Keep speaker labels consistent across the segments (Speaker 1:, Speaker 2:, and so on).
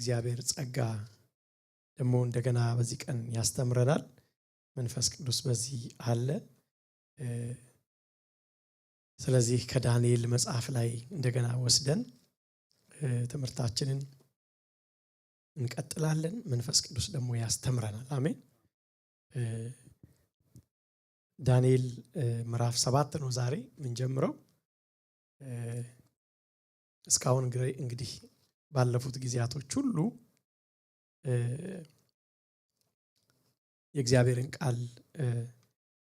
Speaker 1: እግዚአብሔር ጸጋ ደግሞ እንደገና በዚህ ቀን ያስተምረናል። መንፈስ ቅዱስ በዚህ አለ። ስለዚህ ከዳንኤል መጽሐፍ ላይ እንደገና ወስደን ትምህርታችንን እንቀጥላለን። መንፈስ ቅዱስ ደግሞ ያስተምረናል። አሜን። ዳንኤል ምዕራፍ 7 ነው ዛሬ የምንጀምረው። እስካሁን እንግዲህ ባለፉት ጊዜያቶች ሁሉ የእግዚአብሔርን ቃል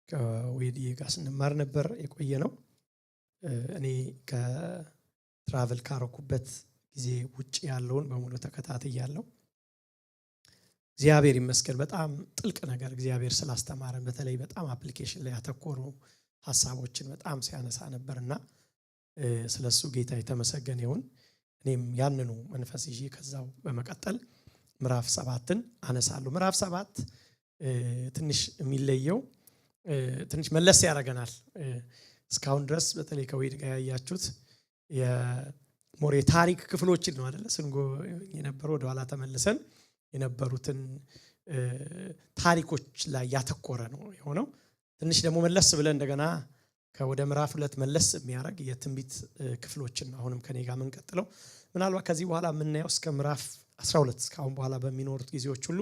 Speaker 1: ከወይዲዬ ጋር ስንማር ነበር የቆየ ነው። እኔ ከትራቨል ካረኩበት ጊዜ ውጪ ያለውን በሙሉ ተከታትያለሁ። እግዚአብሔር ይመስገን በጣም ጥልቅ ነገር እግዚአብሔር ስላስተማረን፣ በተለይ በጣም አፕሊኬሽን ላይ ያተኮሩ ሐሳቦችን በጣም ሲያነሳ ነበርና ስለሱ ጌታ የተመሰገነ ይሁን። እኔም ያንኑ መንፈስ ይዤ ከዛው በመቀጠል ምዕራፍ 7ን አነሳለሁ። ምዕራፍ 7 ትንሽ የሚለየው ትንሽ መለስ ያደርገናል። እስካሁን ድረስ በተለይ ከወይድ ጋር ያያችሁት የሞር የታሪክ ክፍሎችን ነው አይደለ? ስንጎ የነበረው ወደ ኋላ ተመልሰን የነበሩትን ታሪኮች ላይ ያተኮረ ነው የሆነው። ትንሽ ደግሞ መለስ ብለን እንደገና ከወደ ምዕራፍ 2 መለስ የሚያደርግ የትንቢት ክፍሎችን ነው አሁንም ከኔ ጋር የምንቀጥለው። ምናልባት ከዚህ በኋላ የምናየው እስከ ምዕራፍ 12 እስካሁን በኋላ በሚኖሩት ጊዜዎች ሁሉ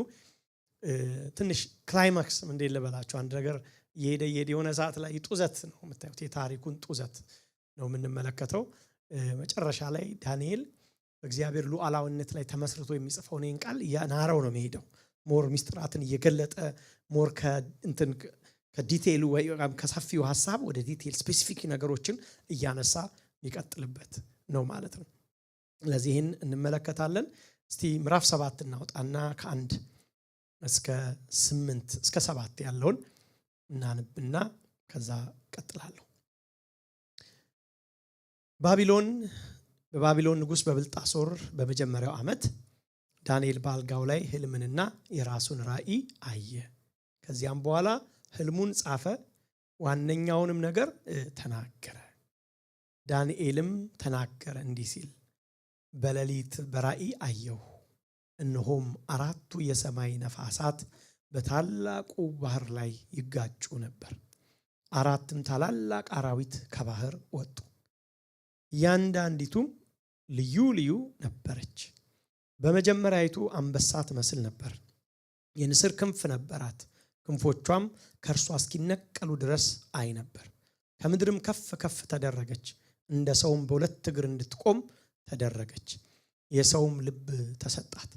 Speaker 1: ትንሽ ክላይማክስ እንዴት ልበላችሁ፣ አንድ ነገር የሄደ የሆነ ሰዓት ላይ ጡዘት ነው የምታዩት። የታሪኩን ጡዘት ነው የምንመለከተው። መጨረሻ ላይ ዳንኤል በእግዚአብሔር ሉዓላዊነት ላይ ተመስርቶ የሚጽፈውን ይህን ቃል እያናረው ነው የሚሄደው። ሞር ሚስጥራትን እየገለጠ ሞር ከዲቴይሉ ወይ ከሰፊው ሐሳብ ወደ ዲቴይል ስፔሲፊክ ነገሮችን እያነሳ የሚቀጥልበት ነው ማለት ነው። ስለዚህ ይህን እንመለከታለን። እስቲ ምዕራፍ 7 እናውጣና ከ1 እስከ 8 እስከ 7 ያለውን እናንብና ከዛ ቀጥላለሁ። በባቢሎን ንጉሥ በብልጣሶር በመጀመሪያው ዓመት ዳንኤል በአልጋው ላይ ሕልምንና የራሱን ራእይ አየ። ከዚያም በኋላ ሕልሙን ጻፈ፣ ዋነኛውንም ነገር ተናገረ። ዳንኤልም ተናገረ እንዲህ ሲል፣ በሌሊት በራእይ አየሁ፣ እነሆም 4 የሰማይ ነፋሳት በታላቁ ባህር ላይ ይጋጩ ነበር። 4 ታላላቅ አራዊት ከባህር ወጡ፣ እያንዳንዲቱም ልዩ ልዩ ነበረች። በመጀመሪያይቱ አንበሳ ትመስል ነበር፣ የንስር ክንፍ ነበራት፣ ክንፎቿም ከእርሷ እስኪነቀሉ ድረስ አይ ነበር። ከምድርም ከፍ ከፍ ተደረገች፣ እንደ ሰውም በ2 እግር እንድትቆም ተደረገች። የሰውም ልብ ተሰጣት።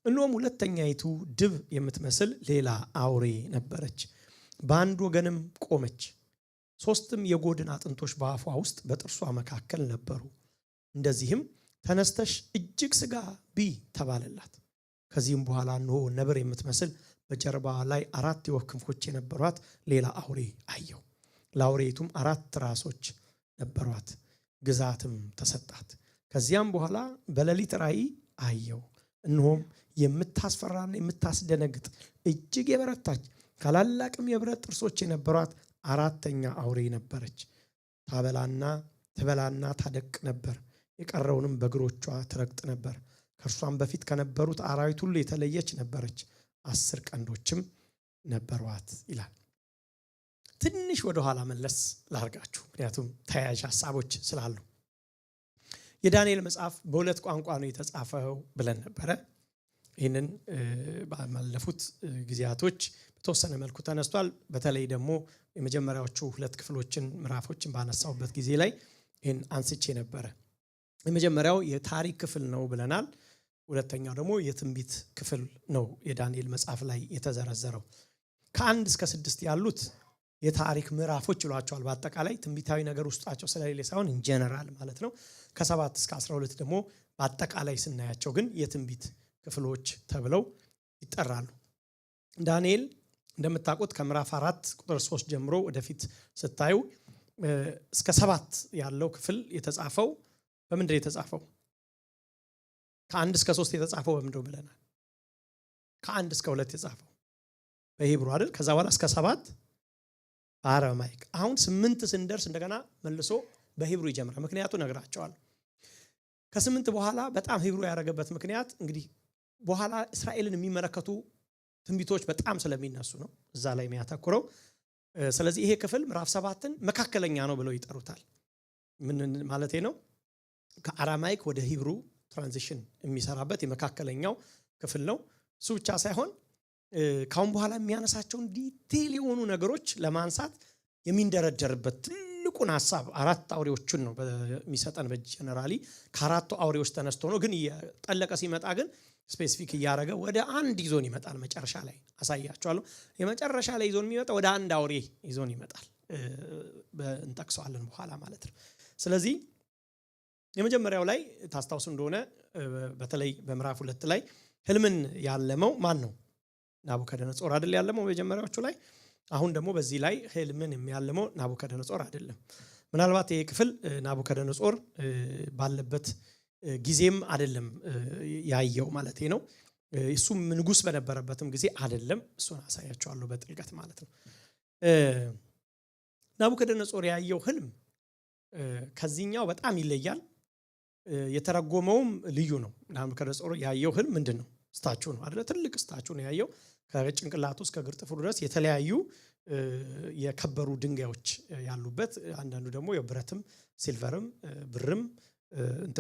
Speaker 1: እነሆም ሁለተኛይቱ ድብ የምትመስል ሌላ አውሬ ነበረች፣ በአንድ ወገንም ቆመች። 3 የጎድን አጥንቶች በአፏ ውስጥ በጥርሷ መካከል ነበሩ። እንደዚህም ተነስተሽ እጅግ ስጋ ብይ ተባለላት። ከዚህም በኋላ እነሆ ነብር የምትመስል በጀርባ ላይ 4 የወፍ ክንፎች የነበሯት ሌላ አውሬ አየሁ። ለአውሬቱም 4 ራሶች ነበሯት፣ ግዛትም ተሰጣት። ከዚያም በኋላ በሌሊት ራእይ አየሁ፣ እነሆም የምታስፈራና የምታስደነግጥ እጅግ የበረታች ታላላቅም የብረት ጥርሶች የነበሯት 4ኛ አውሬ ነበረች። ትበላና ታደቅ ነበር፣ የቀረውንም በእግሮቿ ትረግጥ ነበር። ከእርሷም በፊት ከነበሩት አራዊት ሁሉ የተለየች ነበረች፣ 10 ቀንዶችም ነበሯት ይላል። ትንሽ ወደኋላ መለስ ላርጋችሁ፣ ምክንያቱም ተያያዥ ሐሳቦች ስላሉ። የዳንኤል መጽሐፍ በ2 ቋንቋ ነው የተጻፈው ብለን ነበረ። ይህንን ባለፉት ጊዜያቶች በተወሰነ መልኩ ተነስቷል። በተለይ ደግሞ የመጀመሪያዎቹ 2 ክፍሎችን ምዕራፎችን ባነሳውበት ጊዜ ላይ ይህን አንስቼ ነበረ። የመጀመሪያው የታሪክ ክፍል ነው ብለናል። ሁለተኛው ደግሞ የትንቢት ክፍል ነው የዳንኤል መጽሐፍ ላይ የተዘረዘረው። ከ1 እስከ 6 ያሉት የታሪክ ምዕራፎች ይሏቸዋል። በአጠቃላይ ትንቢታዊ ነገር ውስጣቸው ስለሌለ ሳይሆን ኢንጀነራል ማለት ነው። ከ7 እስከ 12 ደግሞ በአጠቃላይ ስናያቸው ግን የትንቢት ክፍሎች ተብለው ይጠራሉ። ዳንኤል እንደምታውቁት ከምዕራፍ 4 ቁጥር 3 ጀምሮ ወደፊት ስታዩ እስከ 7 ያለው ክፍል የተጻፈው በምንድን ነው የተጻፈው? ከ1 እስከ 3 የተጻፈው በምንድን ነው ብለናል? ከ1 እስከ 2 የተጻፈው በሂብሩ አይደል? ከዛ በኋላ እስከ 7 በአረማይክ። አሁን 8 ስንደርስ እንደገና መልሶ በሂብሩ ይጀምራል። ምክንያቱ ነግራቸዋል። ከ8 በኋላ በጣም ሂብሩ ያደረገበት ምክንያት እንግዲህ በኋላ እስራኤልን የሚመለከቱ ትንቢቶች በጣም ስለሚነሱ ነው እዛ ላይ የሚያተኩረው። ስለዚህ ይሄ ክፍል ምዕራፍ 7ን መካከለኛ ነው ብለው ይጠሩታል። ምን ማለቴ ነው? ከአራማይክ ወደ ሂብሩ ትራንዚሽን የሚሰራበት የመካከለኛው ክፍል ነው። እሱ ብቻ ሳይሆን ካሁን በኋላ የሚያነሳቸውን ዲቴይል የሆኑ ነገሮች ለማንሳት የሚንደረደርበት ትልቁን ሐሳብ 4 አውሬዎችን ነው በሚሰጠን በጀነራሊ ከአራቱ አውሬዎች ተነስቶ ነው። ግን የጠለቀ ሲመጣ ግን ስፔሲፊክ እያደረገ ወደ አንድ ይዞን ይመጣል። መጨረሻ ላይ አሳያቸዋለሁ። የመጨረሻ ላይ ይዞን የሚመጣ ወደ አንድ አውሬ ይዞን ይመጣል። እንጠቅሰዋለን በኋላ ማለት ነው። ስለዚህ የመጀመሪያው ላይ ታስታውሱ እንደሆነ በተለይ በምዕራፍ 2 ላይ ህልምን ያለመው ማን ነው? ናቡከደነጾር አይደል ያለመው መጀመሪያዎቹ ላይ። አሁን ደግሞ በዚህ ላይ ህልምን የሚያለመው ናቡከደነጾር አይደለም። ምናልባት ይሄ ክፍል ናቡከደነጾር ባለበት ጊዜም አይደለም ያየው ማለት ነው። እሱም ንጉስ በነበረበትም ጊዜ አይደለም። እሱን አሳያቸዋለሁ በጥልቀት ማለት ነው። ናቡከደነጾር ያየው ህልም ከዚህኛው በጣም ይለያል። የተረጎመውም ልዩ ነው። ናቡከደነጾር ያየው ህልም ምንድነው? ስታቹ ነው አይደል? ትልቅ ስታቹ ነው ያየው። ከጭንቅላቱ እስከ እግር ጥፍሩ ድረስ የተለያዩ የከበሩ ድንጋዮች ያሉበት፣ አንዳንዱ ደግሞ የብረትም ሲልቨርም ብርም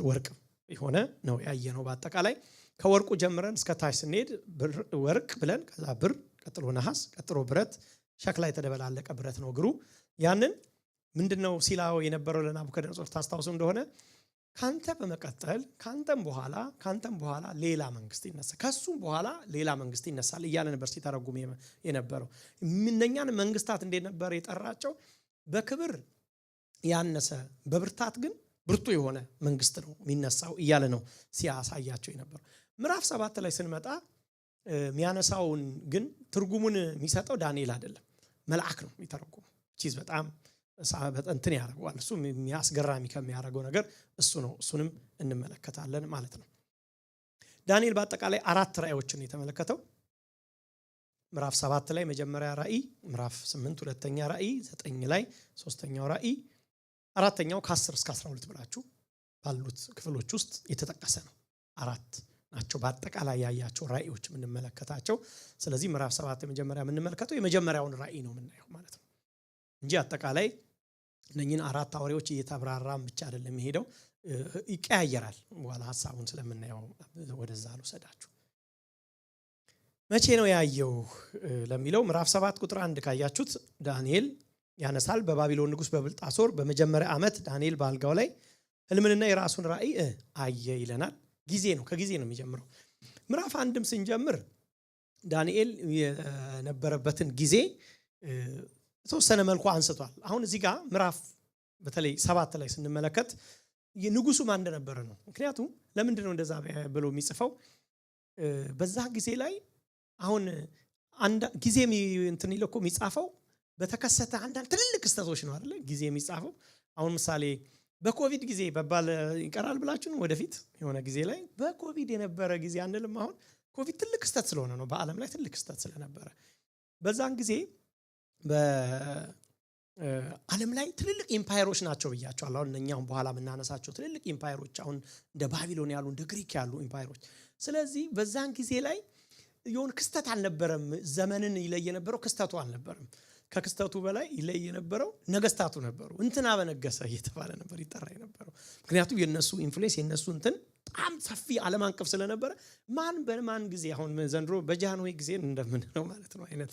Speaker 1: ወርቅም የሆነ ነው ያየነው። በአጠቃላይ ከወርቁ ጀምረን እስከ ታች ስንሄድ ወርቅ ብለን ከዛ ብር፣ ቀጥሎ ነሐስ፣ ቀጥሎ ብረት፣ ሸክላ የተደበላለቀ ብረት ነው እግሩ። ያንን ምንድነው ሲላው የነበረው ለናቡከደነጾር ታስታውሱ እንደሆነ ካንተ በመቀጠል ካንተም በኋላ ሌላ መንግስት ይነሳል፣ ከሱም በኋላ ሌላ መንግስት ይነሳል እያለ ነበር ሲተረጉም የነበረው። እነኛን መንግስታት እንዴት ነበር የጠራቸው? በክብር ያነሰ በብርታት ግን ብርቱ የሆነ መንግስት ነው የሚነሳው እያለ ነው ሲያሳያቸው የነበረው። ምዕራፍ 7 ላይ ስንመጣ የሚያነሳውን ግን ትርጉሙን የሚሰጠው ዳንኤል አይደለም፣ መልአክ ነው የሚተረጉመው። ቺዝ በጣም እንትን ያደርገዋል። እሱ የሚያስገራሚ ከሚያደርገው ነገር እሱ ነው። እሱንም እንመለከታለን ማለት ነው። ዳንኤል በአጠቃላይ 4 ራእዮችን የተመለከተው። ምዕራፍ 7 ላይ መጀመሪያ ራእይ፣ ምዕራፍ 8 ሁለተኛ ራእይ፣ 9 ላይ ሶስተኛው ራእይ፣ አራተኛው ከ10 እስከ 12 ብላችሁ ባሉት ክፍሎች ውስጥ የተጠቀሰ ነው። 4 ናቸው በአጠቃላይ ያያቸው ራእዮች የምንመለከታቸው። ስለዚህ ምዕራፍ 7 የመጀመሪያ የምንመለከተው የመጀመሪያውን ራእይ ነው የምናየው ማለት ነው እንጂ አጠቃላይ እነኚህን 4 አውሬዎች እየተብራራም ብቻ አይደለም የሚሄደው፣ ይቀያየራል። በኋላ ሐሳቡን ስለምናየው ወደዛ ልውሰዳችሁ። መቼ ነው ያየው ለሚለው ምዕራፍ 7 ቁጥር 1 ካያችሁት ዳንኤል ያነሳል። በባቢሎን ንጉስ በብልጣሶር በመጀመሪያ ዓመት ዳንኤል በአልጋው ላይ ህልምንና የራሱን ራእይ አየ ይለናል። ጊዜ ነው፣ ከጊዜ ነው የሚጀምረው። ምዕራፍ 1ም ስንጀምር ዳንኤል የነበረበትን ጊዜ የተወሰነ መልኩ አንስቷል። አሁን እዚህ ጋር ምዕራፍ በተለይ 7 ላይ ስንመለከት ንጉሱ ማን እንደነበረ ነው። ምክንያቱም ለምንድን ነው እንደዛ ብሎ የሚጽፈው? በዛ ጊዜ ላይ አሁን አንድ ጊዜ እንትን ይልኮ የሚጻፈው በተከሰተ አንዳንድ ትልልቅ ክስተቶች ነው አይደል? ጊዜ የሚጻፈው አሁን ምሳሌ በኮቪድ ጊዜ በባል ይቀራል ብላችሁ ወደፊት የሆነ ጊዜ ላይ በኮቪድ የነበረ ጊዜ አንልም። አሁን ኮቪድ ትልቅ ክስተት ስለሆነ ነው፣ በዓለም ላይ ትልቅ ክስተት ስለነበረ በዛን ጊዜ በዓለም ላይ ትልልቅ ኢምፓየሮች ናቸው ብያቸዋለሁ። አሁን እኛም በኋላ የምናነሳቸው ትልልቅ ኢምፓየሮች አሁን እንደ ባቢሎን ያሉ እንደ ግሪክ ያሉ ኢምፓየሮች። ስለዚህ በዛን ጊዜ ላይ የሆነ ክስተት አልነበረም። ዘመንን ይለይ የነበረው ክስተቱ አልነበረም። ከክስተቱ በላይ ይለይ የነበረው ነገስታቱ ነበሩ። እንትና በነገሰ እየተባለ ነበር ይጠራ የነበረው። ምክንያቱም የነሱ ኢንፍሉዌንስ የነሱ እንትን በጣም ሰፊ ዓለም አቀፍ ስለነበረ ማን በማን ጊዜ አሁን ዘንድሮ በጃንሆይ ጊዜ እንደምንለው ማለት ነው አይነት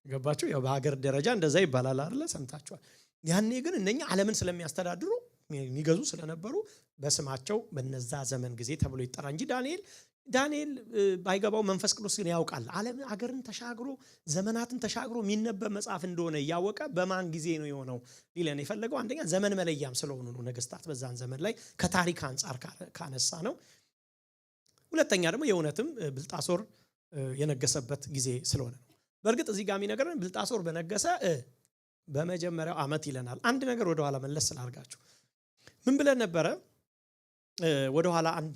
Speaker 1: ገባችሁ? ያው በሀገር ደረጃ እንደዛ ይባላል አይደለ? ሰምታችኋል። ያኔ ግን እነኛ ዓለምን ስለሚያስተዳድሩ የሚገዙ ስለነበሩ በስማቸው በነዛ ዘመን ጊዜ ተብሎ ይጠራ እንጂ ዳንኤል ባይገባው መንፈስ ቅዱስ ግን ያውቃል። ዓለም ሀገርን ተሻግሮ ዘመናትን ተሻግሮ የሚነበብ መጽሐፍ እንደሆነ እያወቀ በማን ጊዜ ነው የሆነው ሊለን የፈለገው አንደኛ ዘመን መለያም ስለሆኑ ነው ነገስታት በዛን ዘመን ላይ ከታሪክ አንጻር ካነሳ ነው። ሁለተኛ ደግሞ የእውነትም ብልጣሶር የነገሰበት ጊዜ ስለሆነ ነው። በእርግጥ እዚህ ጋር የሚነገረን ብልጣሶር በነገሰ በመጀመሪያው ዓመት ይለናል። አንድ ነገር ወደ ኋላ መለስ ስላርጋችሁ ምን ብለን ነበረ? ወደ ኋላ አንድ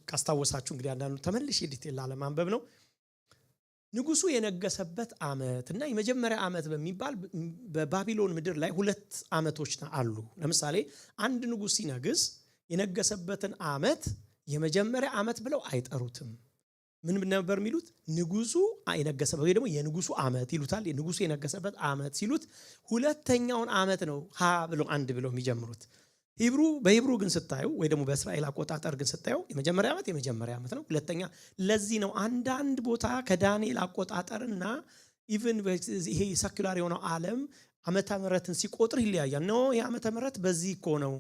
Speaker 1: ካስታወሳችሁ እንግዲህ አንዳንዱ ተመልሼ ዲቴል ለማንበብ ነው። ንጉሱ የነገሰበት ዓመት እና የመጀመሪያ ዓመት በሚባል በባቢሎን ምድር ላይ 2 ዓመቶች አሉ። ለምሳሌ አንድ ንጉስ ሲነግስ የነገሰበትን ዓመት የመጀመሪያ ዓመት ብለው አይጠሩትም። ምን ነበር የሚሉት? ንጉሱ የነገሰበት ወይ ደግሞ የንጉሱ ዓመት ይሉታል። የንጉሱ የነገሰበት ዓመት ሲሉት ሁለተኛውን ዓመት ነው ሀ ብሎ አንድ ብሎ የሚጀምሩት። በሂብሩ ግን ስታዩ ወይ ደግሞ በእስራኤል አቆጣጠር ግን ስታዩ የመጀመሪያ ዓመት ነው። ሁለተኛ ለዚህ ነው አንዳንድ ቦታ ከዳንኤል አቆጣጠርና ኢቭን ይሄ ሰኩላር የሆነው ዓለም ዓመተ ምሕረትን ሲቆጥር ይለያያል። ነው ይሄ ዓመተ ምሕረት በዚህ እኮ ነው፣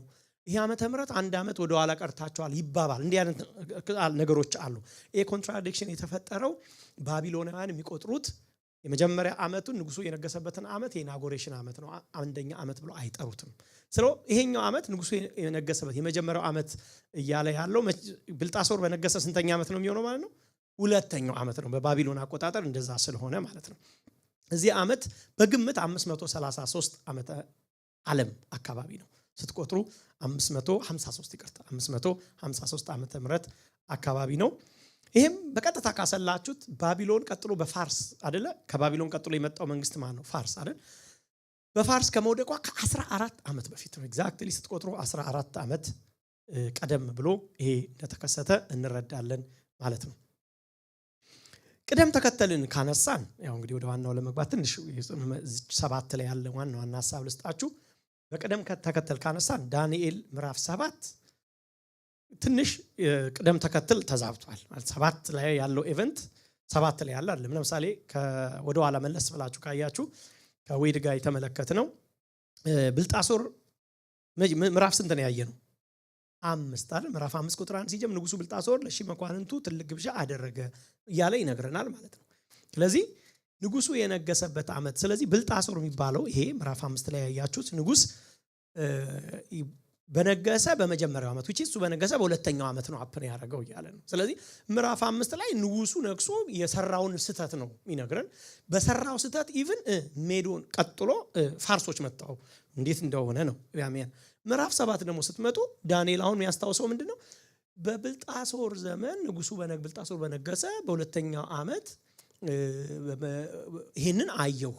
Speaker 1: ይሄ ዓመተ ምሕረት አንድ ዓመት ወደ ኋላ ቀርታቸዋል ይባባል። እንዲህ አይነት ነገሮች አሉ። ይሄ ኮንትራዲክሽን የተፈጠረው ባቢሎናውያን የሚቆጥሩት የመጀመሪያ ዓመቱን ንጉሱ የነገሰበትን ዓመት የኢናጎሬሽን ዓመት ነው፣ አንደኛ ዓመት ብሎ አይጠሩትም። ይሄኛው ዓመት ንጉሱ የነገሰበት የመጀመሪያው ዓመት እያለ ያለው ብልጣሶር በነገሰ ስንተኛ ዓመት ነው የሚሆነው ማለት ነው? ሁለተኛው ዓመት ነው በባቢሎን አቆጣጠር፣ እንደዛ ስለሆነ ማለት ነው። እዚህ ዓመት በግምት 533 ዓመተ ዓለም አካባቢ ነው ስትቆጥሩ 553 ዓመተ ምህረት አካባቢ ነው። ይሄም በቀጥታ ካሰላችሁት ባቢሎን ቀጥሎ በፋርስ አይደለ? ከባቢሎን ቀጥሎ የመጣው መንግስት ማን ነው? ፋርስ አይደል? በፋርስ ከመውደቋ ከ14 ዓመት በፊት ነው። ኤግዛክትሊ ስትቆጥሩ 14 ዓመት ቀደም ብሎ ይሄ እንደተከሰተ እንረዳለን ማለት ነው። ቅደም ተከተልን ካነሳን ያው እንግዲህ ወደ ዋናው ለመግባት ትንሽ 7 ላይ ያለ ዋና ሐሳብ ልስጣችሁ። በቅደም ተከተል ካነሳን ዳንኤል ምዕራፍ 7 ትንሽ ቅደም ተከተል ተዛብቷል ማለት 7 ላይ ያለው ኢቨንት 7 ላይ ያለ አይደለም። ለምሳሌ ወደ ኋላ መለስ ብላችሁ ካያችሁ ከዌድ ጋር የተመለከትነው ብልጣሶር ምዕራፍ ስንት ነው ያየነው? 5 አይደል? ምዕራፍ 5 ቁጥር 1 ሲጀምር ንጉሱ ብልጣሶር ለሺህ መኳንንቱ ትልቅ ግብዣ አደረገ እያለ ይነግረናል ማለት ነው። ስለዚህ ንጉሱ የነገሰበት ዓመት፣ ስለዚህ ብልጣሶር የሚባለው ይሄ ምዕራፍ 5 ላይ ያያችሁት ንጉስ በነገሰ በመጀመሪያው ዓመት which እሱ በነገሰ በሁለተኛው ዓመት ነው አፕን ያደረገው እያለ ነው። ስለዚህ ምዕራፍ 5 ላይ ንጉሱ ነግሶ የሰራውን ስተት ነው የሚነግረን። በሰራው ስተት ኢቭን ሜዶን ቀጥሎ ፋርሶች መጣው እንዴት እንደሆነ ነው ያሚያን። ምዕራፍ 7 ደግሞ ስትመጡ ዳንኤል አሁን የሚያስታውሰው ምንድነው? በብልጣሶር ዘመን ንጉሱ ብልጣሶር በነገሰ በሁለተኛው ዓመት ይሄንን አየሁ።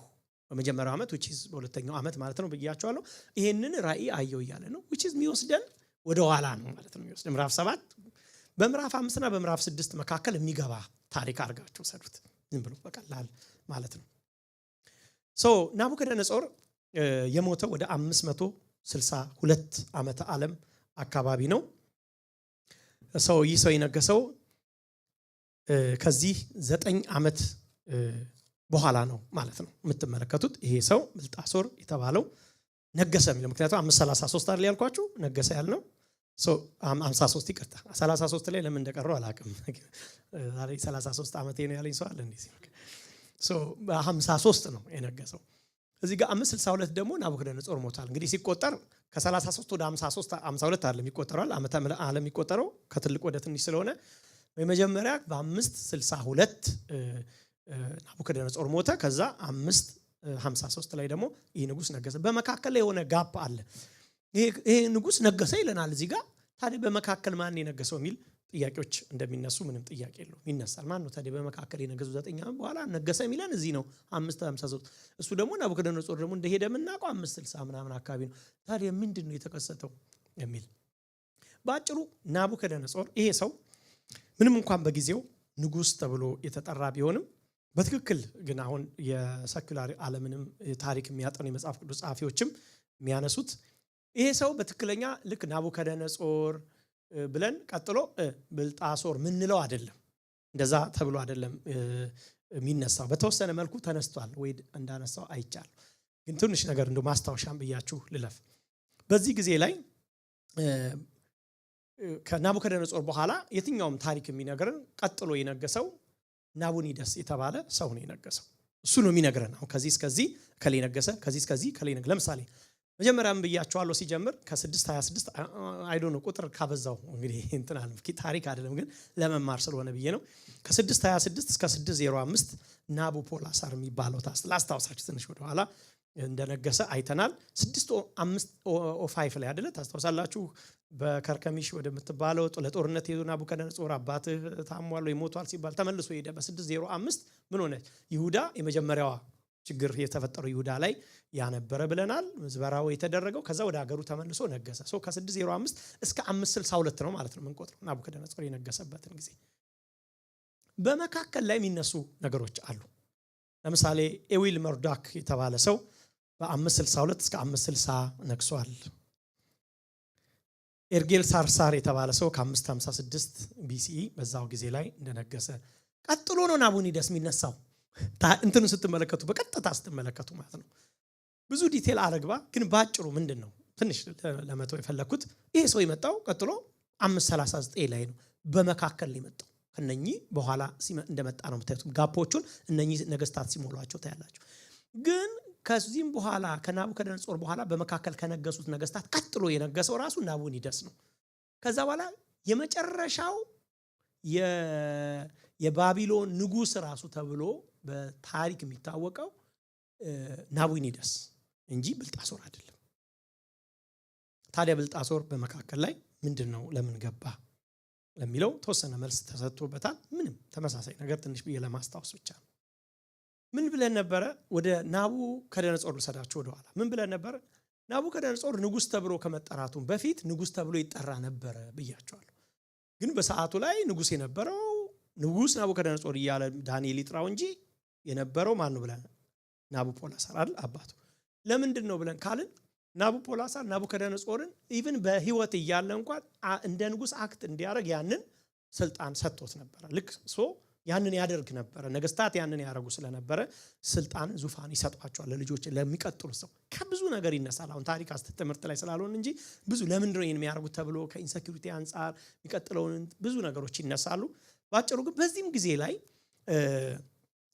Speaker 1: በመጀመሪያው ዓመት which is በሁለተኛው ዓመት ማለት ነው ብያቸዋለሁ። ይሄንን ራእይ አየሁ እያለ ነው which is የሚወስደን ወደ ኋላ ነው ማለት ነው የሚወስደን። ምዕራፍ 7 በምዕራፍ 5 እና በምዕራፍ 6 መካከል የሚገባ ታሪክ አድርጋችሁ ሰዱት ዝም ብሎ በቀላል ማለት ነው። ናቡከደነጾር የሞተው ወደ 562 ዓመተ ዓለም አካባቢ ነው። ይህ ሰው የነገሰው ከዚህ 9 ዓመት በኋላ ነው ማለት ነው። የምትመለከቱት ይሄ ሰው ብልጣሶር የተባለው ነገሰ የሚለው ምክንያቱም 533 አይደል ያልኳችሁ ነገሰ ያልነው 53 ይቅርታ 33 ላይ ለምን እንደቀረው አላውቅም። ዛሬ 33 ዓመቴ ነው ያለኝ ሰው አለ እንዴ? 53 ነው የነገሰው። እዚህ ጋር 562 ደግሞ ናቡከደነጾር ሞታል። እንግዲህ ሲቆጠር ከ33 ወደ 52 አይደለም ይቆጠራል። ዓመተ ዓለም የሚቆጠረው ከትልቅ ወደ ትንሽ ስለሆነ በመጀመሪያ በ562 ናቡከደነጾር ሞተ። ከዛ 553 ላይ ደግሞ ይህ ንጉስ ነገሰ። በመካከል ላይ የሆነ ጋፕ አለ። ይሄ ንጉስ ነገሰ ይለናል እዚህ ጋር። ታዲያ በመካከል ማን የነገሰው የሚል ጥያቄዎች እንደሚነሱ ምንም ጥያቄ የለውም፣ ይነሳል። ማን ነው ታዲያ በመካከል የነገሱ 9 ዓመት በኋላ ነገሰ የሚለን እዚህ ነው 553። እሱ ደግሞ ናቡከደነጾር ደግሞ እንደሄደ የምናውቀው 560 ምናምን አካባቢ ነው። ታዲያ ምንድን ነው የተከሰተው የሚል በአጭሩ ናቡከደነጾር ይሄ ሰው ምንም እንኳን በጊዜው ንጉስ ተብሎ የተጠራ ቢሆንም በትክክል ግን አሁን የሰኩላር ዓለምንም ታሪክ የሚያጠኑ የመጽሐፍ ቅዱስ ጸሐፊዎችም የሚያነሱት ይሄ ሰው በትክክለኛ ልክ ናቡከደነጾር ብለን ቀጥሎ ብልጣሶር ምንለው አይደለም። እንደዛ ተብሎ አይደለም የሚነሳው። በተወሰነ መልኩ ተነስቷል ወይ እንዳነሳው አይቻል። ግን ትንሽ ነገር እንደው ማስታወሻም ብያችሁ ልለፍ። በዚህ ጊዜ ላይ ከናቡከደነጾር በኋላ የትኛውም ታሪክ የሚነግረን ቀጥሎ የነገሰው ናቡኒደስ የተባለ ሰው ነው የነገሰው። እሱ ነው የሚነግረን። አሁን ከዚህ እስከዚህ ከሌ ነገሰ፣ ከዚህ እስከዚህ ከሌ ነገሰ። ለምሳሌ መጀመሪያም ብያቸዋለሁ ሲጀምር ከ626 አይ ዶንት ኖ ቁጥር ካበዛው እንግዲህ እንትን አለ ታሪክ አይደለም ግን ለመማር ስለሆነ ብዬ ነው። ከ626 እስከ 605 ናቡፖላሳር የሚባለው ላስታውሳችሁ ትንሽ ወደ ኋላ እንደነገሰ አይተናል። 605 ላይ አይደለ ታስታውሳላችሁ? በከርከሚሽ ወደምትባለው ለጦርነት የዞ ናቡከደነጾር አባትህ ታሟል ወይ ሞቷል ሲባል ተመልሶ ሄደ። በ605 ምን ሆነ? ይሁዳ የመጀመሪያዋ ችግር የተፈጠረው ይሁዳ ላይ ያነበረ ብለናል። ምዝበራው የተደረገው ከዛ ወደ ሀገሩ ተመልሶ ነገሰ። ከ605 እስከ 562 ነው ማለት ነው ምን ቆጥረው ናቡከደነጾር የነገሰበትን ጊዜ። በመካከል ላይ የሚነሱ ነገሮች አሉ። ለምሳሌ ኤዊል መርዶክ የተባለ ሰው በ562 እስከ 560 ነግሷል። ኤርጌል ሳርሳር የተባለ ሰው ከ556 BCE በዛው ጊዜ ላይ እንደነገሰ ቀጥሎ ነው ናቡኒደስ የሚነሳው። እንትኑ ስትመለከቱ በቀጥታ ስትመለከቱ ማለት ነው። ብዙ ዲቴል አረግባ ግን ባጭሩ ምንድነው ትንሽ ለመተው የፈለኩት ይሄ ሰው የመጣው ቀጥሎ 539 ላይ ነው። በመካከል ላይ መጣው ከነኚህ በኋላ እንደመጣ ነው የምታዩት። ጋፖቹን እነኚህ ነገስታት ሲሞሏቸው ታያላችሁ። ግን ከዚህም በኋላ ከናቡከደነጾር በኋላ በመካከል ከነገሱት ነገስታት ቀጥሎ የነገሰው ራሱ ናቡኒደስ ነው። ከዛ በኋላ የመጨረሻው የባቢሎን ንጉስ ራሱ ተብሎ በታሪክ የሚታወቀው ናቡኒደስ እንጂ ብልጣሶር አይደለም። ታዲያ ብልጣሶር በመካከል ላይ ምንድነው ለምን ገባ ለሚለው ተወሰነ መልስ ተሰጥቶበታል። ምንም ተመሳሳይ ነገር ትንሽ ብዬ ለማስታወስ ብቻ ነው። ምን ብለን ነበር? ወደ ናቡከደነጾር ልሰዳችሁ ወደ ኋላ። ምን ብለን ነበር? ናቡከደነጾር ንጉስ ተብሎ ከመጠራቱ በፊት ንጉስ ተብሎ ይጠራ ነበር ብያቸዋለሁ። ግን በሰዓቱ ላይ ንጉስ የነበረው ንጉስ ናቡከደነጾር እያለ ዳንኤል ይጥራው እንጂ የነበረው ማን ነው ብለን ናቡፖላሳር አይደል አባቱ። ለምንድን ነው ብለን ካልን ናቡፖላሳር ናቡከደነጾርን ኢቭን በህይወት እያለ እንኳን እንደ ንጉስ አክት እንዲያደርግ ያንን ስልጣን ሰጥቶት ነበር። ልክ ያንን ያደርግ ነበር። ነገስታት ያንን ያደርጉ ስለነበረ ስልጣን ዙፋን ይሰጣቸዋል ለልጆች ለሚቀጥሉ ሰው። ከብዙ ነገር ይነሳል። አሁን ታሪክ ትምህርት ላይ ስላልሆነ እንጂ ብዙ ለምንድን ነው የሚያደርጉት ተብሎ ከኢንሴኩሪቲ አንፃር የሚቀጥለውን ብዙ ነገሮች ይነሳሉ። ባጭሩ ግን በዚህም ጊዜ ላይ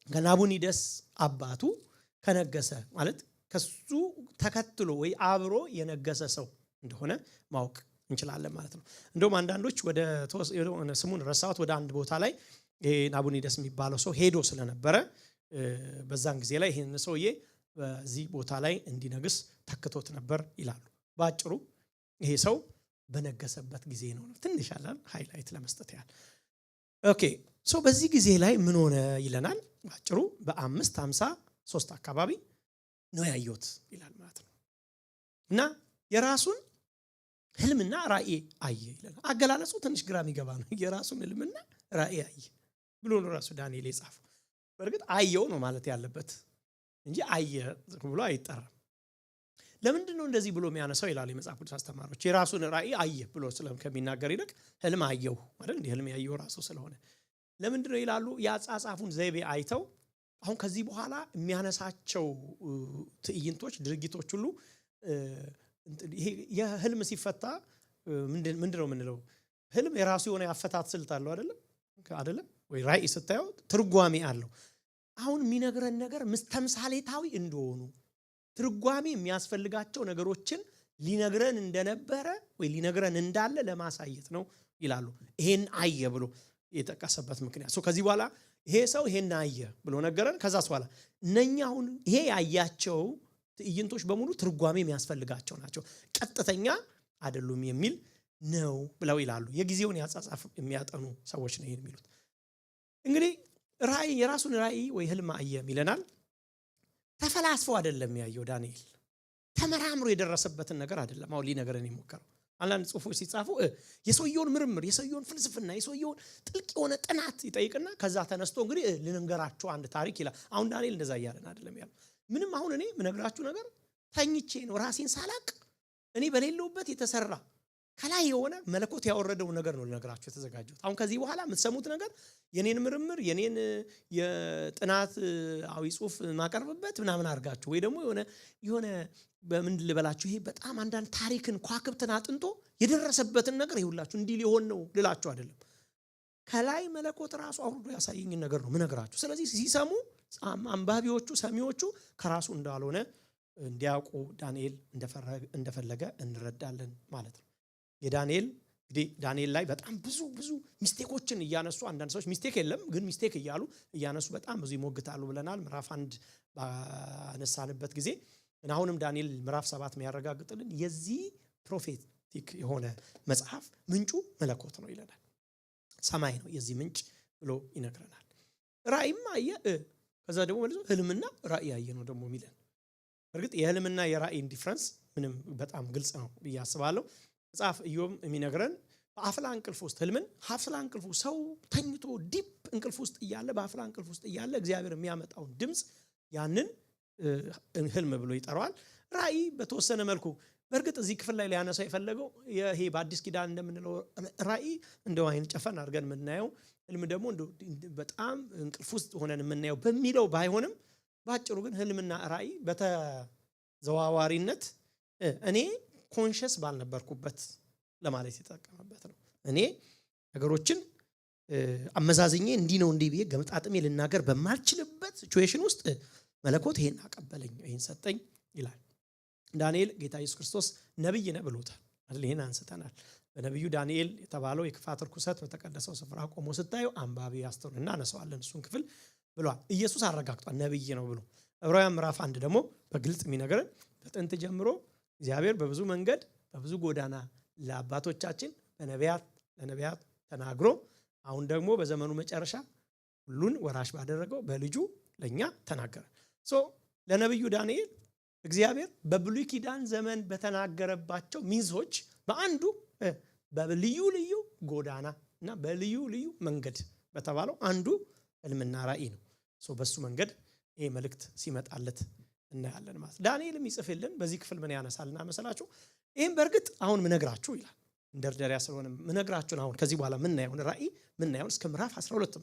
Speaker 1: ከናቡኒደስ አባቱ ከነገሰ ማለት ከሱ ተከትሎ ወይ አብሮ የነገሰ ሰው እንደሆነ ማወቅ እንችላለን ማለት ነው። እንደውም አንዳንዶች ወደ ስሙን ረሳውት ወደ አንድ ቦታ ላይ ናቡኒደስ የሚባለው ሰው ሄዶ ስለነበረ በዛን ጊዜ ላይ ይሄን ሰውዬ በዚህ ቦታ ላይ እንዲነግስ ተክቶት ነበር ይላሉ። ባጭሩ ይሄ ሰው በነገሰበት ጊዜ ነው። ትንሽ አላል ሃይላይት ለመስጠት ያህል። ኦኬ ሶ በዚህ ጊዜ ላይ ምን ሆነ ይለናል። ባጭሩ በ553 አካባቢ ነው ያየሁት ይላል ማለት ነው። እና የራሱን ህልምና ራእይ አየ ይላል። አገላለጹ ትንሽ ግራ የሚገባ ነው። የራሱን ህልምና ራእይ አየ ብሎ ነው ራሱ ዳንኤል የጻፈው። በእርግጥ አየው ነው ማለት ያለበት እንጂ አየ ብሎ አይጠራም። ለምንድን ነው እንደዚህ ብሎ የሚያነሳው ይላሉ የመጽሐፍ ቅዱስ አስተማሪዎች። የራሱን ራእይ አየ ብሎ ስለከሚናገር ይልቅ ህልም አየው ማለት እንደ ህልም ያየው ራሱ ስለሆነ ለምንድን ነው ይላሉ። ያጻጻፉን ዘይቤ አይተው አሁን ከዚህ በኋላ የሚያነሳቸው ትዕይንቶች ድርጊቶች ሁሉ ይሄ የህልም ሲፈታ ምንድነው የምንለው? ህልም የራሱ የሆነ ያፈታት ስልት አለው አይደለም ወይ? ራእይ ስታየው ትርጓሜ አለው። አሁን የሚነግረን ነገር ተምሳሌታዊ እንደሆኑ ትርጓሜ የሚያስፈልጋቸው ነገሮችን ሊነግረን እንደነበረ ወይ ሊነግረን እንዳለ ለማሳየት ነው ይላሉ። ይሄን አየ ብሎ የጠቀሰበት ምክንያት ከዚህ በኋላ ይሄ ሰው ይሄን አየ ብሎ ነገረን። ከዛስ በኋላ እነኛ አሁን ይሄ ያያቸው ትዕይንቶች በሙሉ ትርጓሜ የሚያስፈልጋቸው ናቸው፣ ቀጥተኛ አይደሉም የሚል ነው ብለው ይላሉ። የጊዜውን ያጻጻፍ የሚያጠኑ ሰዎች ነው የሚሉት። እንግዲህ ራእይ የራሱን ራእይ ወይ ህልም አየ ይለናል። ተፈላስፎ አይደለም ያየው ዳንኤል፣ ተመራምሮ የደረሰበትን ነገር አይደለም አሁን ሊነገረን የሞከረው። አንዳንድ ጽሁፎች ሲጻፉ የሰውየውን ምርምር የሰውየውን ፍልስፍና የሰውየውን ጥልቅ የሆነ ጥናት ይጠይቅና ከዛ ተነስቶ እንግዲህ ልንገራችሁ አንድ ታሪክ ይላል። አሁን ዳንኤል እንደዛ እያለን አይደለም ያለው። ምንም አሁን እኔ ምነግራችሁ ነገር ተኝቼ ነው ራሴን ሳላቅ እኔ በሌለውበት የተሰራ ከላይ የሆነ መለኮት ያወረደው ነገር ነው ልነግራችሁ የተዘጋጀሁት። አሁን ከዚህ በኋላ የምትሰሙት ነገር የኔን ምርምር የኔን የጥናት አዊ ጽሁፍ ማቀርብበት ምናምን አድርጋችሁ ወይ ደግሞ የሆነ በምን ልበላችሁ ይሄ በጣም አንዳንድ ታሪክን ኳክብትን አጥንቶ የደረሰበትን ነገር ይሁላችሁ እንዲህ ሊሆን ነው ልላችሁ አይደለም። ከላይ መለኮት ራሱ አውርዶ ያሳየኝ ነገር ነው ምነግራችሁ። ስለዚህ ሲሰሙ አንባቢዎቹ ሰሚዎቹ ከራሱ እንዳልሆነ እንዲያውቁ ዳንኤል እንደፈለገ እንረዳለን ማለት ነው። የዳንኤል እንግዲህ ዳንኤል ላይ በጣም ብዙ ሚስቴኮችን እያነሱ አንዳንድ ሰዎች ሚስቴክ የለም ግን ሚስቴክ እያነሱ በጣም ብዙ ይሞግታሉ ብለናል ምዕራፍ 1 ባነሳንበት ጊዜ። እና አሁንም ዳንኤል ምዕራፍ 7 የሚያረጋግጥልን የዚህ ፕሮፌቲክ የሆነ መጽሐፍ ምንጩ መለኮት ነው ይለናል። ሰማይ ነው የዚህ ምንጭ ብሎ ይነግረናል። ራእይም አየ ከዛ ደግሞ መልሶ ህልምና ራእይ አየ ነው ደግሞ የሚለን። በእርግጥ የህልምና የራእይ ዲፍረንስ ምንም በጣም ግልጽ ነው ብዬ አስባለሁ። መጽሐፍ ኢዮብ የሚነግረን በአፍላ እንቅልፍ ውስጥ ህልምን አፍላ እንቅልፍ ሰው ተኝቶ ዲፕ እንቅልፍ ውስጥ እያለ በአፍላ እንቅልፍ ውስጥ እያለ እግዚአብሔር የሚያመጣውን ድምጽ ያንን ህልም ብሎ ይጠራዋል። ራእይ በተወሰነ መልኩ በእርግጥ እዚህ ክፍል ላይ ሊያነሳው የፈለገው ይሄ በአዲስ ኪዳን እንደምንለው ራእይ እንደው አይን ጨፈን አድርገን የምናየው ህልም ደግሞ በጣም እንቅልፍ ውስጥ ሆነን የምናየው በሚለው ባይሆንም ባጭሩ ግን ህልምና ራእይ በተዘዋዋሪነት እኔ ኮንሽስ ባልነበርኩበት ለማለት የተጠቀመበት ነው። እኔ ነገሮችን አመዛዝኜ እንዲህ ነው እንዲህ ብዬ ገምጣጥሜ ልናገር በማልችልበት ሲቹዌሽን ውስጥ መለኮት ይሄን አቀበለኝ፣ ይሄን ሰጠኝ ይላል። ዳንኤል ጌታ ኢየሱስ ክርስቶስ ነብይ ነው ብሎታል አይደል? ይሄን አንስተናል። በነብዩ ዳንኤል የተባለው የክፋት ርኩሰት በተቀደሰው ስፍራ ቆሞ ስታዩ አንባቢ ያስተውልና እናነሳዋለን እሱን ክፍል ብሏል። ኢየሱስ አረጋግጧል ነብይ ነው ብሎ። ዕብራውያን ምዕራፍ 1 ደግሞ በግልጽ የሚነግረን በጥንት ጀምሮ እግዚአብሔር በብዙ መንገድ በብዙ ጎዳና ለአባቶቻችን ለነቢያት ተናግሮ አሁን ደግሞ በዘመኑ መጨረሻ ሁሉን ወራሽ ባደረገው በልጁ ለኛ ተናገረ። ለነብዩ ዳንኤል እግዚአብሔር በብሉይ ኪዳን ዘመን በተናገረባቸው ሚንሶች በአንዱ በልዩ ልዩ ጎዳና እና በልዩ ልዩ መንገድ በተባለው አንዱ ህልምና ራእይ ነው። በሱ መንገድ ይሄ መልእክት ሲመጣለት እናያለን ማለት። ዳንኤልም ይጽፍልን በዚህ ክፍል ምን ያነሳልና መሰላችሁ? ይሄን በእርግጥ አሁን ምነግራችሁ ይላል እንደርደሪያ ስለሆነ ምነግራችሁን አሁን ከዚህ በኋላ ምናየውን ራእይ ምናየውን እስከ ምዕራፍ 12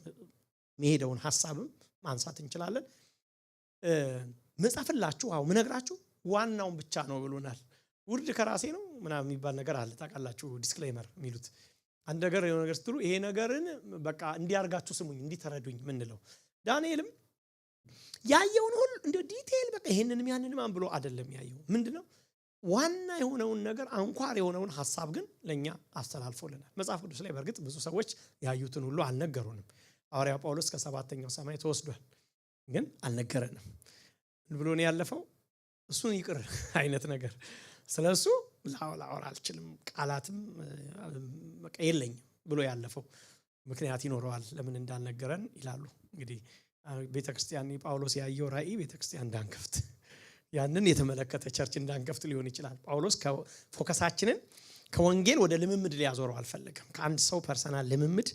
Speaker 1: መሄደውን ሐሳብም ማንሳት እንችላለን። መጻፍላችሁ አሁን ምነግራችሁ ዋናውን ብቻ ነው ብሎናል። ውርድ ከራሴ ነው ምናምን የሚባል ነገር አለ ታውቃላችሁ። ዲስክሌመር የሚሉት አንድ ነገር የሆነ ነገር ስትሉ ይሄ ነገርን በቃ እንዲያርጋችሁ ስሙኝ እንዲተረዱኝ ምንለው። ዳንኤልም ያየውን ሁሉ እንደ ዲቴል በቃ ይሄንንም ያንንም ብሎ አይደለም ያየው። ምንድነው ዋና የሆነውን ነገር አንኳር የሆነውን ሐሳብ ግን ለኛ አስተላልፎልናል። መጽሐፍ ቅዱስ ላይ በእርግጥ ብዙ ሰዎች ያዩትን ሁሉ አልነገሩንም። ሐዋርያው ጳውሎስ ከሰባተኛው ሰማይ ተወስዷል ግን አልነገረንም ብሎ ነው ያለፈው። እሱን ይቅር አይነት ነገር ስለሱ ላወራ አልችልም ቃላትም በቃ የለኝም ብሎ ያለፈው ምክንያት ይኖረዋል ለምን እንዳልነገረን ይላሉ። እንግዲህ ቤተክርስቲያን ጳውሎስ ያየው ራእይ ቤተክርስቲያን እንዳንከፍት ያንን የተመለከተ ቸርች እንዳንከፍት ሊሆን ይችላል። ጳውሎስ ፎከሳችንን ከወንጌል ወደ ልምምድ ሊያዞረው አልፈለገም። ከአንድ ሰው ፐርሰናል ልምምድ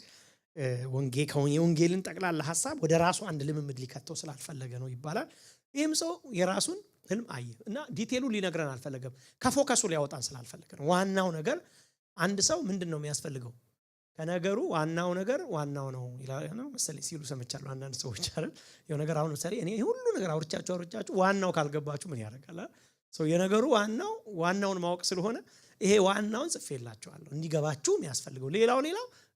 Speaker 1: የወንጌልን ጠቅላላ ሐሳብ ወደ ራሱ አንድ ልምምድ ሊከተው ስላልፈለገ ነው ይባላል። ይህም ሰው የራሱን ህልም አየ እና ዲቴሉ ሊነግረን አልፈለገም። ከፎከሱ ሊያወጣን ስላልፈለገ ነው። ዋናው ነገር አንድ ሰው ምንድነው የሚያስፈልገው ከነገሩ ዋናው ነገር ዋናው ነው ይላል ነው መሰለኝ ሲሉ ሰምቻለሁ አንዳንድ ሰዎች አይደል? የሆነ ነገር አሁን ለምሳሌ እኔ ሁሉ ነገር አውርቻችሁ ዋናው ካልገባችሁ ምን ያደርጋል? የነገሩ ዋናውን ማወቅ ስለሆነ ይሄ ዋናውን ጽፌላችኋለሁ እንዲገባችሁ የሚያስፈልገው ሌላው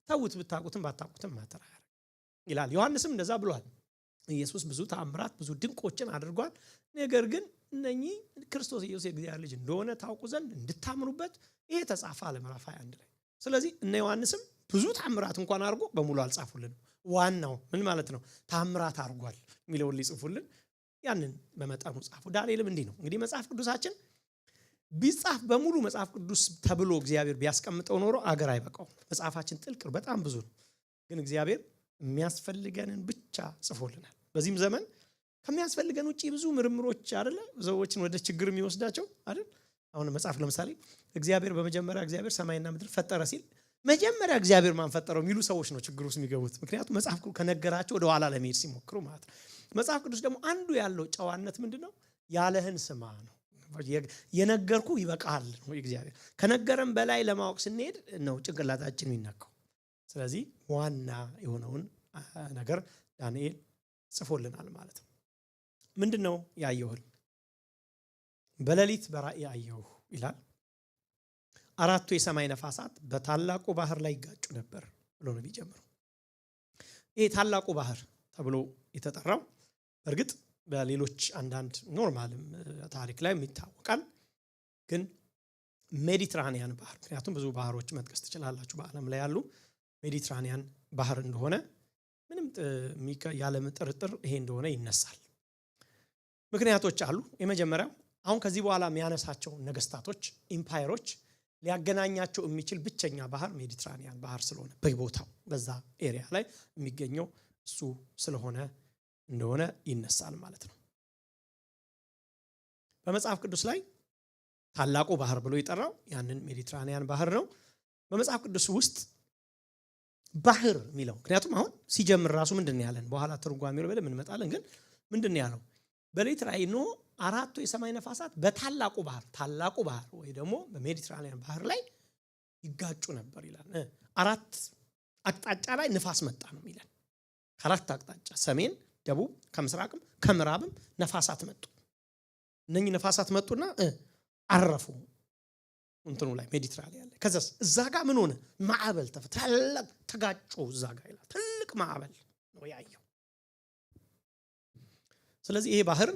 Speaker 1: ተውት ብታቁትም ባታቁትም ማተራ ይላል። ዮሐንስም እንደዛ ብሏል። ኢየሱስ ብዙ ተአምራት ብዙ ድንቆችን አድርጓል። ነገር ግን እነኚህ ክርስቶስ ኢየሱስ የእግዚአብሔር ልጅ እንደሆነ ታውቁ ዘንድ እንድታምኑበት ይሄ ተጻፈ አለ ምዕራፍ 21 ላይ። ስለዚህ እነ ዮሐንስም ብዙ ተአምራት እንኳን አድርጎ በሙሉ አልጻፉልን። ዋናው ምን ማለት ነው ተአምራት አድርጓል የሚለውን ሊጽፉልን ያንን በመጠኑ ጻፉ። ዳንኤልም እንዲህ ነው እንግዲህ መጽሐፍ ቅዱሳችን ቢጻፍ በሙሉ መጽሐፍ ቅዱስ ተብሎ እግዚአብሔር ቢያስቀምጠው ኖሮ አገር አይበቃውም። መጽሐፋችን ጥልቅ በጣም ብዙ ነው። ግን እግዚአብሔር የሚያስፈልገንን ብቻ ጽፎልናል። በዚህም ዘመን ከሚያስፈልገን ውጪ ብዙ ምርምሮች አይደለ ሰዎችን ወደ ችግር የሚወስዳቸው አይደል? አሁን መጽሐፍ ለምሳሌ እግዚአብሔር በመጀመሪያ እግዚአብሔር ሰማይና ምድር ፈጠረ ሲል መጀመሪያ እግዚአብሔር ማን ፈጠረው የሚሉ ሰዎች ነው ችግር ውስጥ የሚገቡት። ምክንያቱም መጽሐፍ ከነገራቸው ወደ ኋላ ለመሄድ ሲሞክሩ ማለት ነው። መጽሐፍ ቅዱስ ደግሞ አንዱ ያለው ጨዋነት ምንድነው? ያለህን ስማ ነው። የነገርኩ ይበቃል ነው እግዚአብሔር። ከነገረን በላይ ለማወቅ ስንሄድ ነው ጭንቅላታችን የሚነካው። ስለዚህ ዋና የሆነውን ነገር ዳንኤል ጽፎልናል ማለት ነው። ምንድነው ያየው? በሌሊት በራእይ አየሁ ይላል። አራቱ የሰማይ ነፋሳት በታላቁ ባህር ላይ ይጋጩ ነበር ብሎ ነው የሚጀምረው። ይሄ ታላቁ ባህር ተብሎ የተጠራው በእርግጥ በሌሎች አንዳንድ ኖርማልም ታሪክ ላይ ይታወቃል። ግን ሜዲትራኒያን ባህር ምክንያቱም ብዙ ባህሮች መጥቀስ ትችላላችሁ በዓለም ላይ ያሉ ሜዲትራኒያን ባህር እንደሆነ ምንም ያለ ጥርጥር ይሄ እንደሆነ ይነሳል። ምክንያቶች አሉ። የመጀመሪያው አሁን ከዚህ በኋላ የሚያነሳቸው ነገስታቶች ኢምፓየሮች ሊያገናኛቸው የሚችል ብቸኛ ባህር ሜዲትራኒያን ባህር ስለሆነ በቦታው በዛ ኤሪያ ላይ የሚገኘው እሱ ስለሆነ እንደሆነ ይነሳል ማለት ነው። በመጽሐፍ ቅዱስ ላይ ታላቁ ባህር ብሎ የጠራው ያንን ሜዲትራኒያን ባህር ነው። በመጽሐፍ ቅዱስ ውስጥ ባህር የሚለው ምክንያቱም አሁን ሲጀምር ራሱ ምንድነው ያለን? በኋላ ትርጓሜው ላይ ምን እንመጣለን። ግን ምንድነው ያለው? በሌሊት ራእይ ኖ አራቱ የሰማይ ነፋሳት በታላቁ ባህር ወይ ደግሞ በሜዲትራኒያን ባህር ላይ ይጋጩ ነበር ይላል። አራት አቅጣጫ ላይ ንፋስ መጣ ነው የሚለን። ከአራት አቅጣጫ ሰሜን፣ ደቡብ፣ ከምስራቅም ከምዕራብም ነፋሳት መጡ። እነኚህ ነፋሳት መጡና አረፉ እንትኑ ላይ ሜዲትራኒያን ላይ። ከዛስ እዛ ጋር ምን ሆነ? ማዕበል ታላቅ ተጋጩ እዛ ጋር ይላል። ትልቅ ማዕበል ነው ያየው። ስለዚህ ይሄ ባህር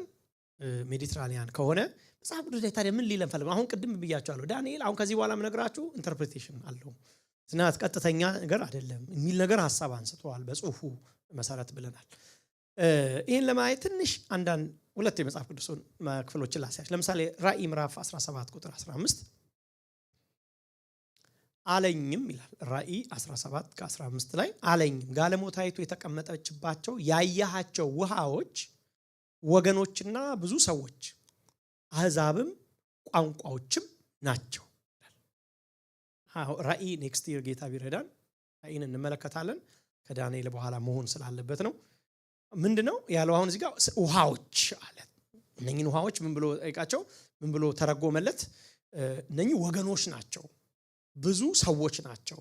Speaker 1: ሜዲትራኒያን ከሆነ መጽሐፍ ቅዱስ ላይ ታዲያ ምን ሊለን ፈልጎ? አሁን ቅድም ብያቸዋለሁ ዳንኤል አሁን ከዚህ በኋላ ምነግራችሁ ኢንተርፕሬቴሽን አለው ስናት ቀጥተኛ ነገር አይደለም የሚል ነገር ሐሳብ አንስተዋል በጽሁፉ መሰረት ብለናል። ይሄን ለማየት ትንሽ አንዳንድ ሁለት የመጽሐፍ ቅዱስን ክፍሎችን ላሳያችሁ። ለምሳሌ ራእይ ምዕራፍ 17 ቁጥር 15 አለኝም ይላል። ራእይ 17 ከ15 ላይ አለኝም ጋለሞታይቱ የተቀመጠችባቸው ያያሃቸው ውሃዎች ወገኖችና ብዙ ሰዎች አህዛብም ቋንቋዎችም ናቸው። ራእይ ኔክስት ይር ጌታ ቢረዳን ራእይን እንመለከታለን። ከዳንኤል በኋላ መሆን ስላለበት ነው። ምንድነው ያለው አሁን እዚህ ጋር? ውሃዎች አለ። እነኚህ ውሃዎች ምን ብሎ ጠይቃቸው? ምን ብሎ ተረጎመለት? እነኚህ ወገኖች ናቸው፣ ብዙ ሰዎች ናቸው፣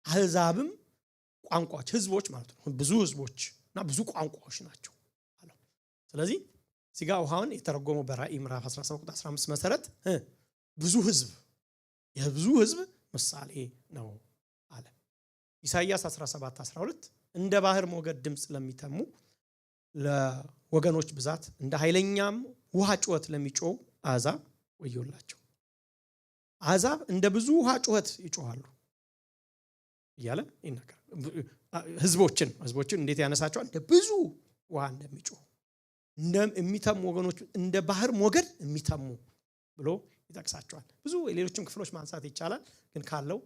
Speaker 1: አህዛብም ቋንቋዎች፣ ህዝቦች ማለት ነው። ብዙ ህዝቦች እና ብዙ ቋንቋዎች ናቸው አለው። ስለዚህ እዚህ ጋር ውሃውን የተረጎመው በራእይ ምዕራፍ 17 ቁጥር 15 መሰረት ብዙ ህዝብ፣ የብዙ ህዝብ ምሳሌ ነው አለ። ኢሳይያስ 17 12 እንደ ባህር ሞገድ ድምጽ ለሚተሙ ለወገኖች ብዛት እንደ ኃይለኛም ውሃ ጩኸት ለሚጮሁ አሕዛብ ወዮላቸው። አሕዛብ እንደ ብዙ ውሃ ጩኸት ይጮሃሉ እያለ ይናገራል። ህዝቦችን እንዴት ያነሳቸዋል? እንደ ብዙ ውሃ እንደሚጮሁ እንደሚተሙ ወገኖች እንደ ባህር ሞገድ የሚተሙ ብሎ ይጠቅሳቸዋል። ብዙ ሌሎችም ክፍሎች ማንሳት ይቻላል፣ ግን ካለው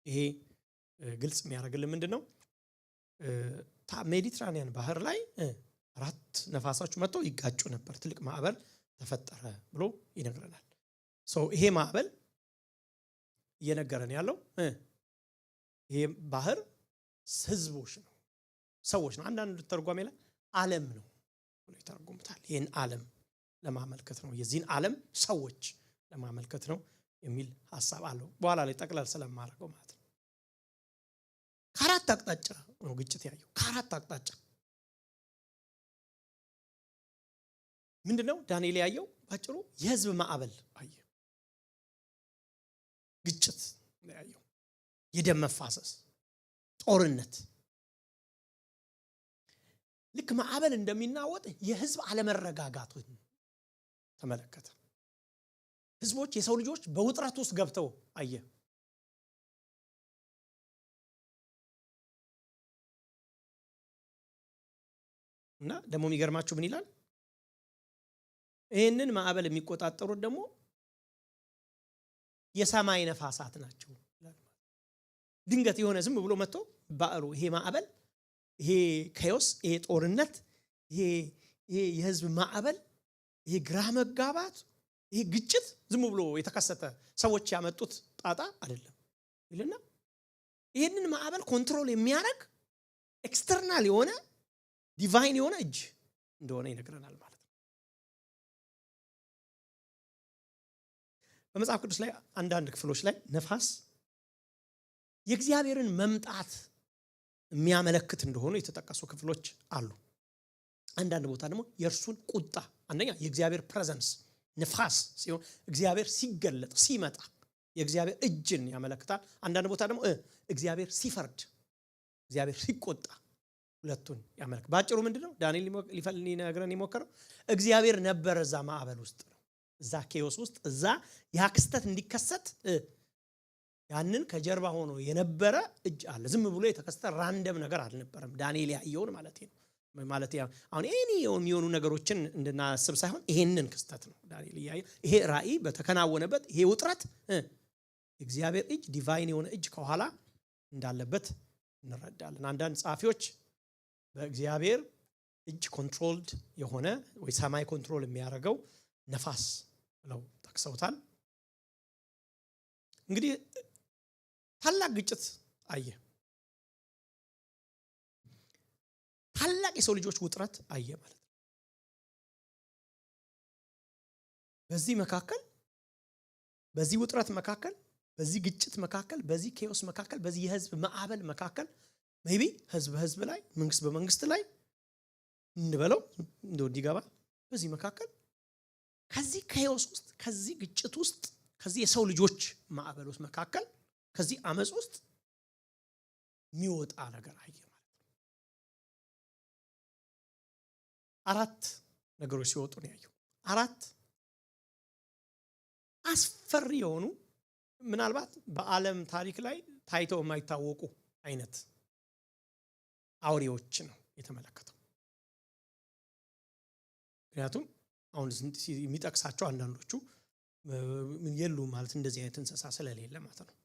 Speaker 1: ይሄ ግልጽ የሚያደርግልን ምንድነው? ሜዲትራኒያን ባህር ላይ አራት ነፋሳች መጥተው ይጋጩ ነበር፣ ትልቅ ማዕበል ተፈጠረ ብሎ ይነግረናል። ይሄ ማዕበል እየነገረን ያለው ይሄ ባህር ህዝቦች ነው፣ ሰዎች ነው። አንዳንድ ተርጓሜ ላይ ዓለም ነው ብሎ ይተረጉሙታል። ይሄን ዓለም ለማመልከት ነው፣ የዚህን ዓለም ሰዎች ለማመልከት ነው የሚል ሐሳብ አለው። በኋላ ላይ ጠቅላላ ስለማደርገው ማለት ነው። ከአራት አቅጣጫ ነው ግጭት ያየው። ከአራት አቅጣጫ ምንድነው ዳንኤል ያየው? ባጭሩ የህዝብ ማዕበል አየ። ግጭት ያየው፣ የደም መፋሰስ፣ ጦርነት። ልክ ማዕበል እንደሚናወጥ የህዝብ አለመረጋጋቱን ተመለከተ። ህዝቦች፣ የሰው ልጆች በውጥረት ውስጥ ገብተው አየ። እና ደግሞ የሚገርማችሁ ምን ይላል? ይህንን ማዕበል የሚቆጣጠሩት ደግሞ የሰማይ ነፋሳት ናቸው። ድንገት የሆነ ዝም ብሎ መጥቶ ባዕሩ ይሄ ማዕበል፣ ይሄ ኬዮስ፣ ይሄ ጦርነት፣ ይሄ የህዝብ ማዕበል፣ ይሄ ግራ መጋባት፣ ይሄ ግጭት ዝም ብሎ የተከሰተ ሰዎች ያመጡት ጣጣ አይደለም ይልና ይሄንን ማዕበል ኮንትሮል የሚያደርግ ኤክስተርናል የሆነ ዲቫይን የሆነ እጅ እንደሆነ ይነግረናል ማለት ነው። በመጽሐፍ ቅዱስ ላይ አንዳንድ ክፍሎች ላይ ነፋስ የእግዚአብሔርን መምጣት የሚያመለክት እንደሆኑ የተጠቀሱ ክፍሎች አሉ። አንዳንድ ቦታ ደግሞ የእርሱን ቁጣ፣ አንደኛ የእግዚአብሔር ፕሬዘንስ ነፋስ ሲሆን እግዚአብሔር ሲገለጥ ሲመጣ የእግዚአብሔር እጅን ያመለክታል። አንዳንድ ቦታ ደግሞ እግዚአብሔር ሲፈርድ፣ እግዚአብሔር ሲቆጣ ሁለቱን ያመለክታል። ባጭሩ ምንድነው ዳንኤል ሊነግረን የሞከረው? እግዚአብሔር ነበር እዛ ማዕበል ውስጥ ነው፣ እዛ ኬዮስ ውስጥ፣ እዛ ያ ክስተት እንዲከሰት ያንን ከጀርባ ሆኖ የነበረ እጅ አለ። ዝም ብሎ የተከሰተ ራንደም ነገር አልነበረም። ዳንኤል ያየውን ማለት ነው። ማለት አሁን የሚሆኑ ነገሮችን እንድናስብ ሳይሆን ይሄንን ክስተት ነው ዳንኤል ያየ። ይሄ ራእይ በተከናወነበት ይሄ ውጥረት እግዚአብሔር እጅ፣ ዲቫይን የሆነ እጅ ከኋላ እንዳለበት እንረዳለን። አንዳንድ ጸሐፊዎች በእግዚአብሔር እጅ ኮንትሮልድ የሆነ ወይ ሰማይ ኮንትሮል የሚያደርገው ነፋስ ብለው ጠቅሰውታል። እንግዲህ ታላቅ ግጭት አየ። ታላቅ የሰው ልጆች ውጥረት አየ ማለት ነው። በዚህ መካከል በዚህ ውጥረት መካከል በዚህ ግጭት መካከል በዚህ ኬኦስ መካከል በዚህ የህዝብ ማዕበል መካከል ሜቢ ህዝብ ላይ መንግስት በመንግስት ላይ እንበለው እንደው እንዲገባ በዚህ መካከል ከዚህ ኬኦስ ውስጥ ከዚህ ግጭት ውስጥ ከዚህ የሰው ልጆች ማዕበል ውስጥ መካከል ከዚህ አመጽ ውስጥ የሚወጣ ነገር አየ ማለት ነው። አራት ነገሮች ሲወጡ ነው ያየው። አራት አስፈሪ የሆኑ ምናልባት በዓለም ታሪክ ላይ ታይተው የማይታወቁ አይነት አውሬዎች ነው የተመለከተው። ምክንያቱም አሁን የሚጠቅሳቸው አንዳንዶቹ የሉ ማለት እንደዚህ አይነት እንስሳ ስለሌለ ማለት ነው።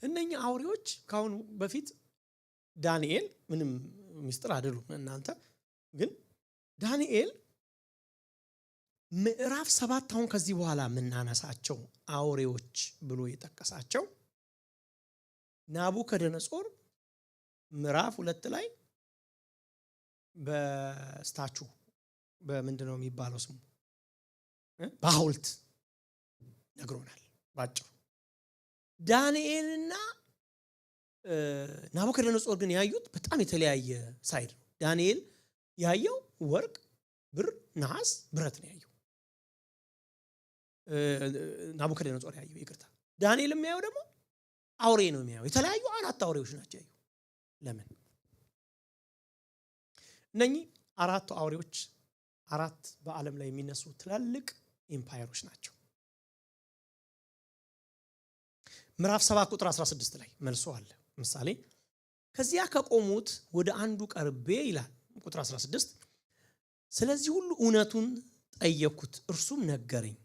Speaker 1: እነኛ አውሬዎች ካሁን በፊት ዳንኤል ምንም ሚስጥር አይደሉም እናንተ ግን ዳንኤል ምዕራፍ 7 አሁን ከዚህ በኋላ የምናነሳቸው አውሬዎች ብሎ የጠቀሳቸው ናቡከደነጾር ምዕራፍ 2 ላይ በስታቹ በምንድነው የሚባለው ስሙ በሐውልት ነግሮናል ባጭሩ። ዳንኤልና ናቡከደነጾር ግን ያዩት በጣም የተለያየ ሳይድ ነው። ዳንኤል ያየው ወርቅ፣ ብር፣ ነሐስ፣ ብረት ነው ያየው። ናቡከደነጾር ያየው ይቅርታ፣ ዳንኤል የሚያየው ደግሞ አውሬ ነው የሚያየው። የተለያዩ አራት አውሬዎች ናቸው ያየው። ለምን? እነኚህ አራቱ አውሬዎች አራት በዓለም ላይ የሚነሱ ትላልቅ ኢምፓየሮች ናቸው። ምዕራፍ 7 ቁጥር 16 ላይ መልሶ አለ። ምሳሌ ከዚያ ከቆሙት ወደ አንዱ ቀርቤ ይላል ቁጥር 16 ስለዚህ ሁሉ እውነቱን ጠየቅኩት፣ እርሱም ነገረኝ፣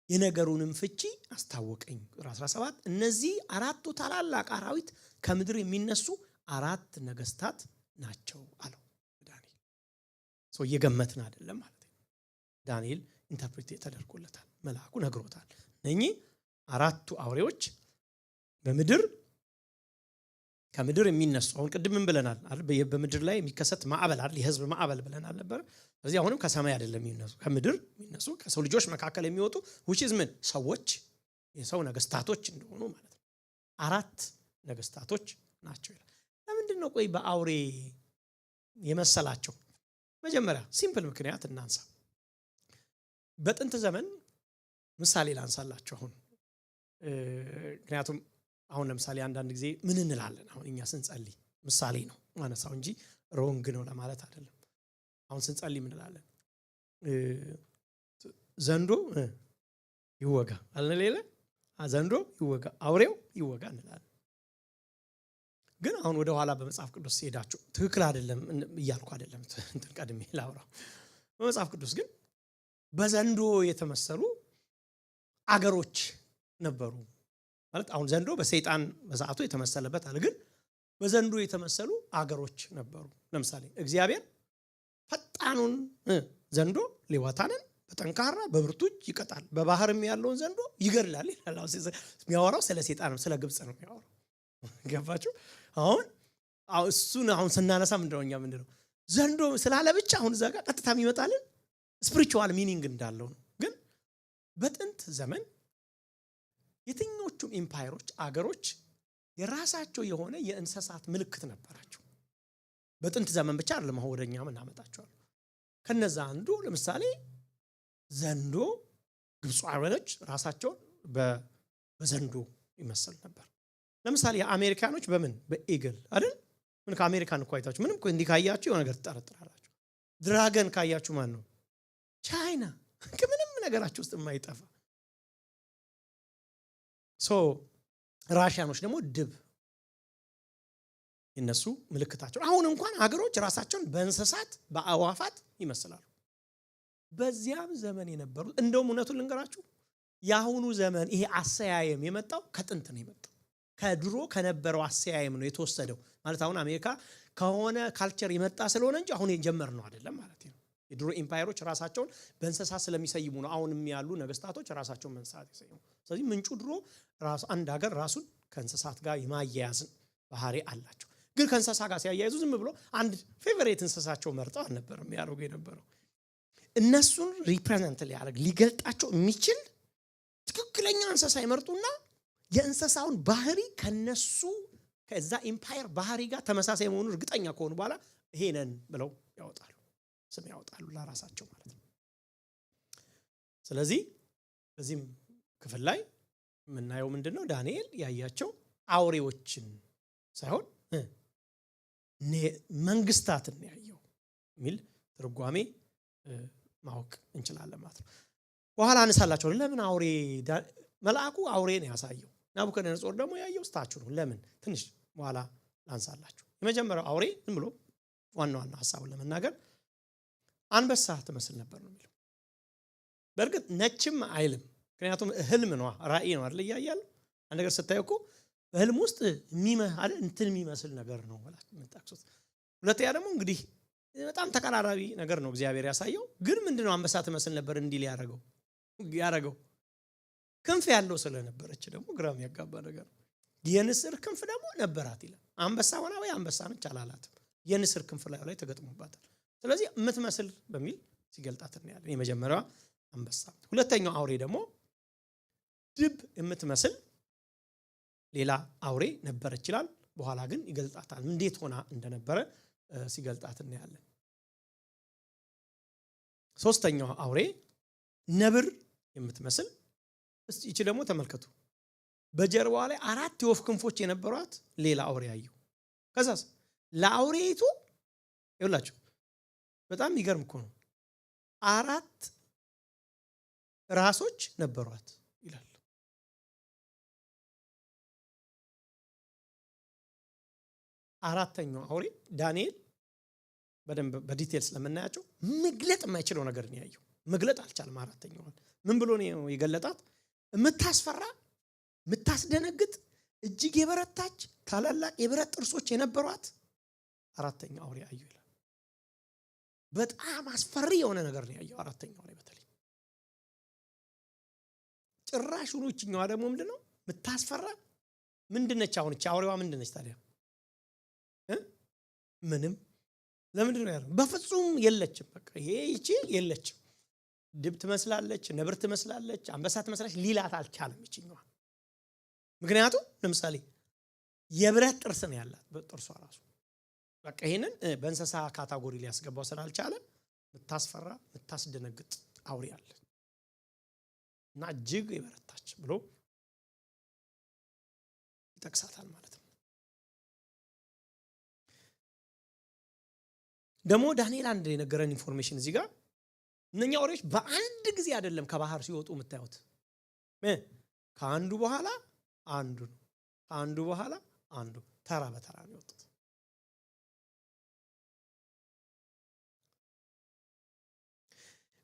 Speaker 1: የነገሩንም ፍቺ አስታወቀኝ። ቁጥር 17 እነዚህ አራቱ ታላላቅ አራዊት ከምድር የሚነሱ አራት ነገስታት ናቸው አለው ዳንኤል። ሰው እየገመትን አይደለም ማለት ነው። ዳንኤል ኢንተርፕሬት ተደርጎለታል፣ መልአኩ ነግሮታል። እነኚህ አራቱ አውሬዎች በምድር ከምድር የሚነሱ አሁን ቅድም ምን ብለናል አይደል? በምድር ላይ የሚከሰት ማዕበል አይደል? የህዝብ ማዕበል ብለናል ነበር። ስለዚህ አሁንም ከሰማይ አይደለም የሚነሱ ከምድር የሚነሱ ከሰው ልጆች መካከል የሚወጡ which is ምን ሰዎች የሰው ነገስታቶች እንደሆኑ ማለት ነው። አራት ነገስታቶች ናቸው ይላል። ለምንድን ነው ቆይ በአውሬ የመሰላቸው? መጀመሪያ ሲምፕል ምክንያት እናንሳ። በጥንት ዘመን ምሳሌ ላንሳላችሁ አሁን ምክንያቱም አሁን ለምሳሌ አንዳንድ ጊዜ ምን እንላለን? አሁን እኛ ስንጸልይ ምሳሌ ነው ማነሳው እንጂ ሮንግ ነው ለማለት አይደለም። አሁን ስንጸልይ ምን እንላለን? ዘንዶ ይወጋ አለሌለ ዘንዶ ይወጋ አውሬው ይወጋ እንላለን። ግን አሁን ወደ ኋላ በመጽሐፍ ቅዱስ ሄዳችሁ ትክክል አይደለም እያልኩ አይደለም፣ እንትን ቀድሜ ላውራው። በመጽሐፍ ቅዱስ ግን በዘንዶ የተመሰሉ አገሮች ነበሩ ማለት አሁን ዘንዶ በሰይጣን በዛቱ የተመሰለበት አለ፣ ግን በዘንዶ የተመሰሉ አገሮች ነበሩ። ለምሳሌ እግዚአብሔር ፈጣኑን ዘንዶ ሌዋታንን በጠንካራ በብርቱ ይቀጣል፣ በባህርም ያለውን ዘንዶ ይገድላል ይላል። የሚያወራው ስለ ሰይጣን ነው፣ ስለ ግብጽ ነው የሚያወራው። ገባችሁ? አሁን እሱን አሁን ስናነሳ ምንድነው ዘንዶ ስላለ ብቻ አሁን እዛ ጋር ቀጥታ የሚመጣልን ስፒሪቹዋል ሚኒንግ እንዳለው ነው። ግን በጥንት ዘመን የትኞቹም ኢምፓየሮች አገሮች የራሳቸው የሆነ የእንስሳት ምልክት ነበራቸው። በጥንት ዘመን ብቻ አይደለም አሁን ወደኛ እናመጣቸዋለን። ከነዛ አንዱ ለምሳሌ ዘንዶ፣ ግብፃውያኖች ራሳቸውን በዘንዶ ይመስል ነበር። ለምሳሌ የአሜሪካኖች በምን በኢግል አይደል? ምን ከአሜሪካን እኮ አይታችሁ ምንም እኮ እንዲህ ካያችሁ የሆነ ነገር ትጠረጥራላችሁ። ድራገን ካያችሁ ማን ነው? ቻይና ከምንም ነገራችሁ ውስጥ የማይጠፋ ራሽያኖች ደግሞ ድብ እነሱ ምልክታቸው። አሁን እንኳን ሀገሮች ራሳቸውን በእንስሳት በአዋፋት ይመስላሉ። በዚያም ዘመን የነበሩ እንደውም እውነቱን ልንገራችሁ ያሁኑ ዘመን ይሄ አሰያየም የመጣው ከጥንት ነው የመጣው። ከድሮ ከነበረው አሰያየም ነው የተወሰደው። ማለት አሁን አሜሪካ ከሆነ ካልቸር የመጣ ስለሆነ እንጂ አሁን የጀመር ነው አይደለም ማለት ነው። የድሮ ኢምፓየሮች ራሳቸውን በእንስሳት ስለሚሰይሙ ነው አሁንም ያሉ ነገስታቶች ራሳቸውን በእንስሳት ይሰይሙ። ስለዚህ ምንጩ ድሮ ራሱ አንድ ሀገር ራሱን ከእንስሳት ጋር የማያያዝ ባህሪ አላቸው። ግን ከእንስሳ ጋር ሲያያይዙ ዝም ብሎ አንድ ፌቨሬት እንስሳቸው መርጠው አልነበረም ያደርጉ የነበረው። እነሱን ሪፕሬዘንት ሊገልጣቸው የሚችል ትክክለኛ እንስሳ ይመርጡና የእንስሳውን ባህሪ ከነሱ ከዛ ኢምፓየር ባህሪ ጋር ተመሳሳይ መሆኑን እርግጠኛ ከሆኑ በኋላ ይሄ ነን ብለው ያወጣሉ፣ ስም ያወጣሉ ለራሳቸው ማለት ነው። ስለዚህ በዚህም ክፍል ላይ የምናየው ምንድነው? ዳንኤል ያያቸው አውሬዎችን ሳይሆን መንግስታትን ያየው የሚል ትርጓሜ ማወቅ እንችላለን ማለት ነው። በኋላ አነሳላችሁ ለምን አውሬ መልአኩ አውሬ ነው ያሳየው፣ ናቡከደነጾር ደግሞ ያየው ስታችሁ ነው። ለምን ትንሽ በኋላ ላንሳላችሁ። የመጀመሪያው አውሬ ዝም ብሎ ዋና ሐሳቡን ለመናገር አንበሳ ትመስል ነበር ነው የሚለው። በእርግጥ ነጭም አይልም፣ ምክንያቱም ህልም ነው ራእይ ነው አይደል? ያያያል አንድ ነገር ስታዩ እኮ በህልም ውስጥ የሚመስል ነገር ነው ማለት የምታክሱት። ሁለተኛ ደግሞ እንግዲህ በጣም ተቀራራቢ ነገር ነው እግዚአብሔር ያሳየው። ግን ምንድነው አንበሳ ትመስል ነበር እንዲል ያረገው ክንፍ ያለው ስለነበረች ደግሞ ግራም ያጋባ ነገር ነው። የንስር ክንፍ ደግሞ ነበራት ይላል። አንበሳ ሆና ወይ አንበሳ ነች አላላትም። የንስር ክንፍ ላይ ተገጥሞባታል። ስለዚህ የምትመስል በሚል ሲገልጣት እናያለን። የመጀመሪያዋ አንበሳ። ሁለተኛው አውሬ ደግሞ ድብ የምትመስል ሌላ አውሬ ነበረች ይላል። በኋላ ግን ይገልጣታል እንዴት ሆና እንደነበረ ሲገልጣት እናያለን። ሶስተኛው አውሬ ነብር የምትመስል እስቲ እቺ ደግሞ ተመልከቱ። በጀርባዋ ላይ 4 የወፍ ክንፎች የነበሯት ሌላ አውሬ ያየው። ከዛስ ለአውሬይቱ ይኸውላችሁ በጣም ይገርም እኮ ነው 4 ራሶች ነበሯት ይላል። አራተኛው አውሬ ዳንኤል በደንብ በዲቴል ስለምናያቸው መግለጥ የማይችለው ነገር ነው ያየው። መግለጥ አልቻለም። አራተኛውን ምን ብሎ ነው የገለጣት? የምታስፈራ የምታስደነግጥ እጅግ የበረታች ታላላቅ የብረት ጥርሶች የነበሯት አራተኛው አውሬ አየው ይላል። በጣም አስፈሪ የሆነ ነገር ነው ያየው አራተኛው ላይ። በተለይ ጭራሽ ሁሉኛዋ ደግሞ ምንድነው የምታስፈራ ምንድነች? አሁን እቺ አውሬዋ ምንድነች ታዲያ? ምንም። ለምንድን ነው ያለው? በፍጹም የለችም። በቃ ይቺ የለችም። ድብ ትመስላለች፣ ነብር ትመስላለች፣ አንበሳ ትመስላለች ሊላት አልቻለም ይችኛዋ። ምክንያቱም ለምሳሌ የብረት ጥርስ ነው ያላት በጥርሷ ራሱ። በቃ ይሄንን በእንስሳ ካታጎሪ ሊያስገባው ስላልቻለ የምታስፈራ የምታስደነግጥ አውሬ አለ እና እጅግ የበረታች ብሎ ይጠቅሳታል ማለት ነው። ደግሞ ዳንኤል አንድ የነገረን ኢንፎርሜሽን እዚህ ጋር እነኛ አውሬዎች በአንድ ጊዜ አይደለም ከባህር ሲወጡ የምታዩት። ከአንዱ በኋላ አንዱ ነው፣ ከአንዱ በኋላ አንዱ ተራ በተራ ነው የወጡት።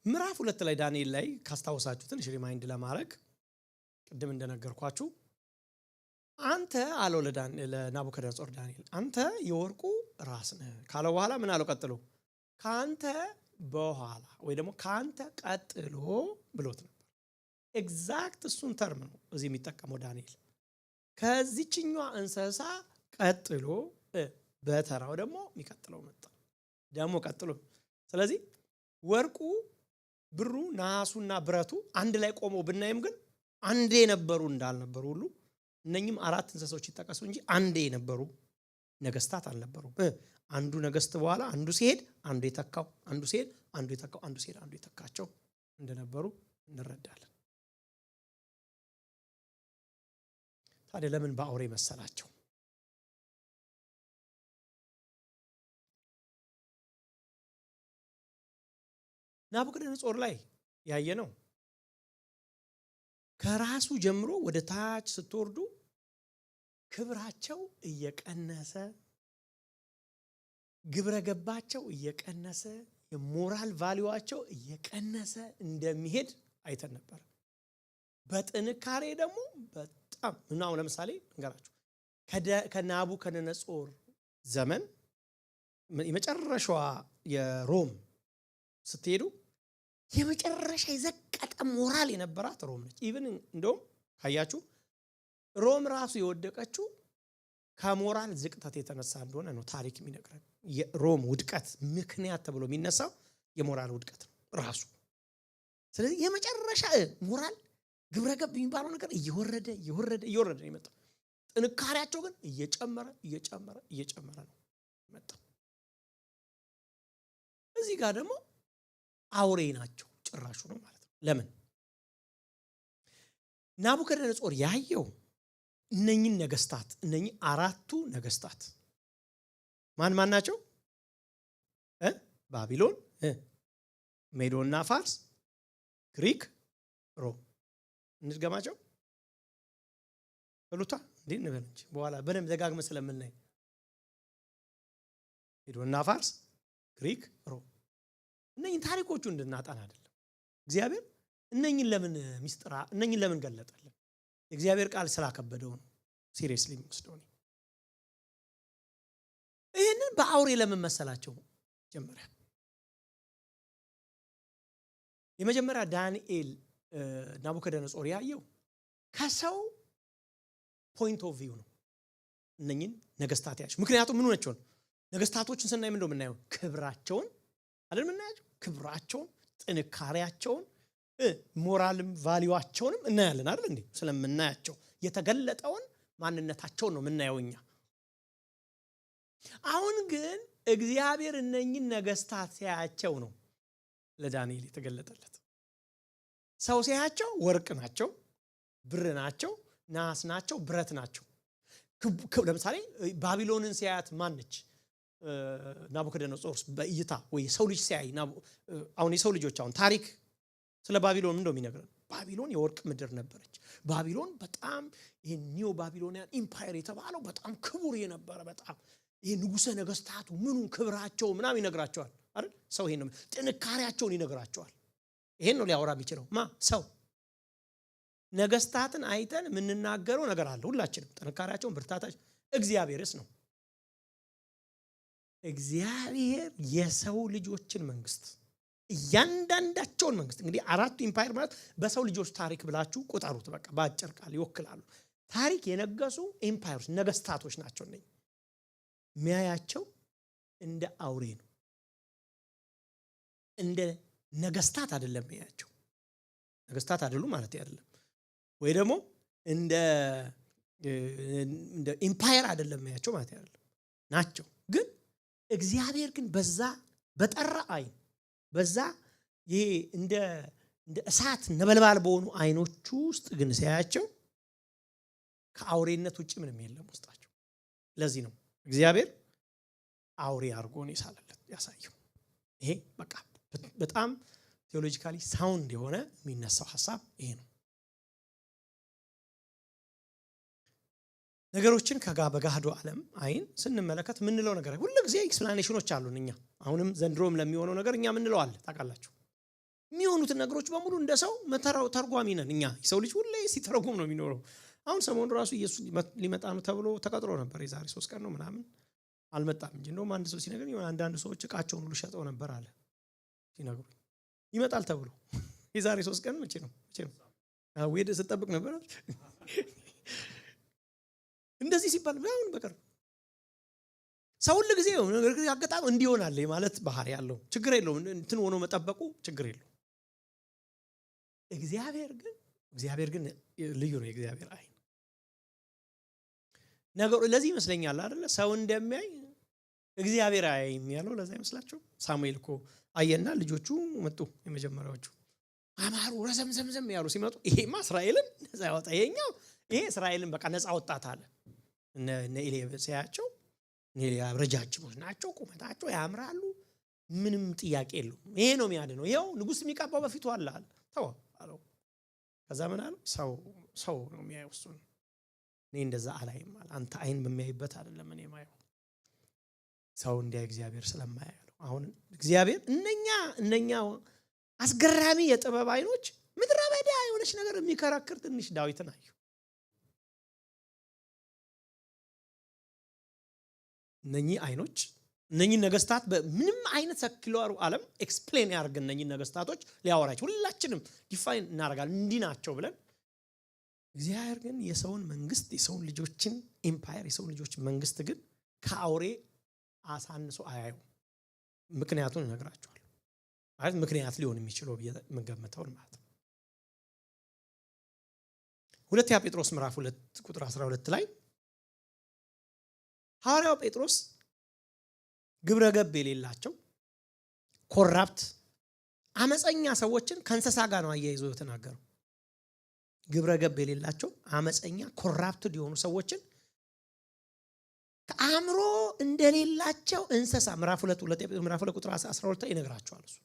Speaker 1: ምዕራፍ 2 ላይ ዳንኤል ላይ ካስታወሳችሁ ትንሽ ሪማይንድ ለማድረግ ቅድም እንደነገርኳችሁ አንተ አለው ለናቡከደነጾር ዳንኤል አንተ የወርቁ ራስ ነህ ካለው በኋላ ምን አለው ቀጥሎ? ካንተ በኋላ ወይ ደግሞ ካንተ ቀጥሎ ብሎት ነበር። ኤግዛክት እሱን ተርም ነው እዚህ የሚጠቀመው ዳንኤል። ከዚህኛው እንስሳ ቀጥሎ በተራው ደግሞ የሚቀጥለው መጣ ደግሞ ቀጥሎ። ስለዚህ ወርቁ ብሩ ናሱና ብረቱ አንድ ላይ ቆመው ብናይም ግን አንዴ ነበሩ እንዳልነበሩ ሁሉ እነኚህም 4 እንስሳዎች ይጠቀሱ እንጂ አንዴ ነበሩ ነገስታት አልነበሩም። አንዱ ነገስት በኋላ አንዱ ሲሄድ አንዱ የተካው፣ አንዱ ሲሄድ አንዱ የተካው፣ አንዱ ሲሄድ አንዱ የተካቸው እንደነበሩ እንረዳለን። ታዲያ ለምን በአውሬ መሰላቸው? ናቡከደነጾር ላይ ያየነው ከራሱ ጀምሮ ወደ ታች ስትወርዱ ክብራቸው እየቀነሰ ግብረ ገባቸው እየቀነሰ የሞራል ቫልዩዋቸው እየቀነሰ እንደሚሄድ አይተን ነበር። በጥንካሬ ደግሞ በጣም ምናው ለምሳሌ እንገራችሁ ከናቡከደነጾር ዘመን የመጨረሻዋ የሮም ስትሄዱ የመጨረሻ የዘቀጠ ሞራል የነበራት ሮም ነች። ኢቭን እንደውም ካያችሁ ሮም ራሱ የወደቀችው ከሞራል ዝቅጠት የተነሳ እንደሆነ ነው ታሪክ የሚነግረን። የሮም ውድቀት ምክንያት ተብሎ የሚነሳው የሞራል ውድቀት ነው ራሱ። ስለዚህ የመጨረሻ ሞራል ግብረገብ የሚባለው ነገር እየወረደ ነው የመጣው። ጥንካሬያቸው ግን እየጨመረ ነው የመጣው። እዚህ ጋር ደግሞ አውሬ ናቸው ጭራሹ ነው ማለት ነው። ለምን ናቡከደነጾር ያየው እነኚህን ነገስታት እነኚህ አራቱ ነገስታት ማን ናቸው? ባቢሎን፣ ሜዶና ፋርስ፣ ግሪክ፣ ሮም። እንድገማቸው በሉታ እንዴ እንበል እንጂ በኋላ በደንብ ደጋግመን ስለምናይ ሜዶና ፋርስ፣ ግሪክ፣ ሮም። እነኚህን ታሪኮቹ እንድናጠና አይደለም። እግዚአብሔር እነኚህን ለምን ገለጠልን? የእግዚአብሔር ቃል ስላከበደው ነው ሲሪየስሊ የሚወስደው ነው። ይህንን በአውሬ ለምን መሰላቸው? የመጀመሪያ ዳንኤል ናቡከደነጾር ያየው ከሰው ፖይንት ኦፍ ቪው ነው እነኚህን ነገስታት ያቸው። ምክንያቱም ምን ሆነቸው ነው? ነገስታቶችን ስናይ ምን እንደምናየው ክብራቸውን አይደል የምናያቸው? ክብራቸውን፣ ጥንካሬያቸውን፣ ሞራልም ቫልዩዋቸውንም እናያለን አይደል እንዴ? ስለምናያቸው የተገለጠውን ማንነታቸውን ነው የምናየው እኛ። አሁን ግን እግዚአብሔር እነኚህን ነገስታት ሲያያቸው ነው ለዳንኤል የተገለጠለት። ሰው ሲያያቸው ወርቅ ናቸው፣ ብር ናቸው፣ ናስ ናቸው፣ ብረት ናቸው። ለምሳሌ ባቢሎንን ሲያያት ማነች? ናቡከደነጾር በእይታ ወይ ሰው ልጅ ሲያይ አሁን የሰው ልጆች አሁን ታሪክ ስለ ባቢሎን እንደው የሚነግረን ባቢሎን የወርቅ ምድር ነበረች። ባቢሎን በጣም ይሄ ኒዮ ባቢሎኒያን ኢምፓየር የተባለው በጣም ክቡር የነበረ በጣም ይሄ ንጉሰ ነገስታቱ ምኑን ክብራቸው ምናምን ይነግራቸዋል አይደል? ሰው ይሄን ነው ጥንካሬያቸውን ይነግራቸዋል። ይሄን ነው ሊያወራ የሚችለው ሰው። ነገስታትን አይተን የምንናገረው ነገር አለ ሁላችንም፣ ጥንካሬያቸውን፣ ብርታታቸው። እግዚአብሔርስ ነው? እግዚአብሔር የሰው ልጆችን መንግስት እያንዳንዳቸውን መንግስት እንግዲህ አራቱ ኢምፓየር ማለት በሰው ልጆች ታሪክ ብላችሁ ቁጠሩት። በቃ በአጭር ቃል ይወክላሉ። ታሪክ የነገሱ ኢምፓየርስ ነገስታቶች ናቸው። እነዚህ የሚያያቸው እንደ አውሬ ነው፣ እንደ ነገስታት አይደለም የሚያያቸው። ነገስታት አይደሉም ማለት አይደለም፣ ወይ ደግሞ እንደ ኢምፓየር አይደለም የሚያያቸው ማለት አይደለም። ናቸው ግን እግዚአብሔር ግን በዛ በጠራ አይን በዛ ይሄ እንደ እሳት ነበልባል በሆኑ አይኖቹ ውስጥ ግን ሲያያቸው ከአውሬነት ውጪ ምንም የለም ውስጣቸው። ለዚህ ነው እግዚአብሔር አውሬ አድርጎ ነው ያሳየው። ይሄ በቃ በጣም ቴዎሎጂካሊ ሳውንድ የሆነ የሚነሳው ሐሳብ ይሄ ነው። ነገሮችን በገሃዱ ዓለም አይን ስንመለከት ምንለው ነገር ሁሉ ጊዜ ኤክስፕላኔሽኖች አሉን። እኛ አሁንም ዘንድሮም ለሚሆነው ነገር እኛ ምንለው አለ ታውቃላችሁ። የሚሆኑትን ነገሮች በሙሉ እንደ ሰው ተርጓሚ ነን እኛ። የሰው ልጅ ሁሌ ሲተረጉም ነው የሚኖረው። አሁን ሰሞኑን ራሱ ኢየሱስ ሊመጣ ነው ተብሎ ተቀጥሮ ነበር። የዛሬ 3 ቀን ነው ምናምን አልመጣም እንጂ እንደውም አንድ ሰው ሲነግረኝ አንዳንድ ሰዎች እቃቸውን ሁሉ ሸጠው ነበር አለ ሲነግሩ። ይመጣል ተብሎ የዛሬ 3 ቀን መቼ ነው ወደ ስጠብቅ ነበር እንደዚህ ሲባል አሁን በቅርብ ሰው ሁሉ ጊዜ ነገር ያጋጣም እንዲሆናል ማለት ባህሪ ያለው ችግር የለውም። እንትን ሆኖ መጠበቁ ችግር የለውም። እግዚአብሔር ግን ልዩ ነው። የእግዚአብሔር አይን ነገሩ ለዚህ ይመስለኛል አይደለ? ሰው እንደሚያይ እግዚአብሔር አይም ያለው ለዛ ይመስላችሁ። ሳሙኤል እኮ አየና ልጆቹ መጡ፣ የመጀመሪያዎቹ አማሩ ረዘምዘምዘም ያሉ ሲመጡ ይሄማ እስራኤልን ነፃ ያወጣ ይሄ እስራኤልን በቃ ነፃ ወጣት አለ። እነ ኤልያብ ሲያቸው ኤልያብ ረጃጅሞች ናቸው፣ ቁመታቸው ያምራሉ፣ ምንም ጥያቄ የለውም። ይሄ ነው የሚያድነው። ይሄው ንጉስ የሚቀባው በፊቱ አለ ተው አለው። ከዛ ምን አለ? ሰው ነው የሚያየው እሱን። እኔ እንደዛ አላይም አለ። አንተ አይን በሚያይበት አይደለም እኔ ማየው፣ ሰው እንደ እግዚአብሔር ስለማያየው። አሁን እግዚአብሔር እነኛ አስገራሚ የጥበብ አይኖች ምድረ በዳ የሆነች ነገር የሚከራክር ትንሽ ዳዊትን አዩ። እነኚህ አይኖች እነኚህ ነገስታት በምንም አይነት ሰክሏሩ ዓለም ኤክስፕሌን ያርግ እነኚህ ነገስታቶች ሊያወራቸው ሁላችንም ዲፋይን እናደርጋለን እንዲህ ናቸው ብለን እግዚአብሔር ግን የሰውን መንግስት የሰውን ልጆችን ኤምፓየር የሰውን ልጆች መንግስት ግን ከአውሬ አሳንሶ አያዩ። ምክንያቱን እነግራችኋለሁ። ማለት ምክንያት ሊሆን የሚችለው የምንገምተው ማለት ነው። ሁለተኛ ጴጥሮስ ምዕራፍ 2 ቁጥር 12 ላይ ሐዋርያው ጴጥሮስ ግብረ ገብ የሌላቸው ኮራፕት አመፀኛ ሰዎችን ከእንስሳ ጋር ነው አያይዞ የተናገረው። ግብረ ገብ የሌላቸው አመፀኛ ኮራፕትድ የሆኑ ሰዎችን ከአእምሮ እንደሌላቸው እንስሳ ምዕራፍ 2 ቁጥር 12 ይነግራቸዋል። እሱ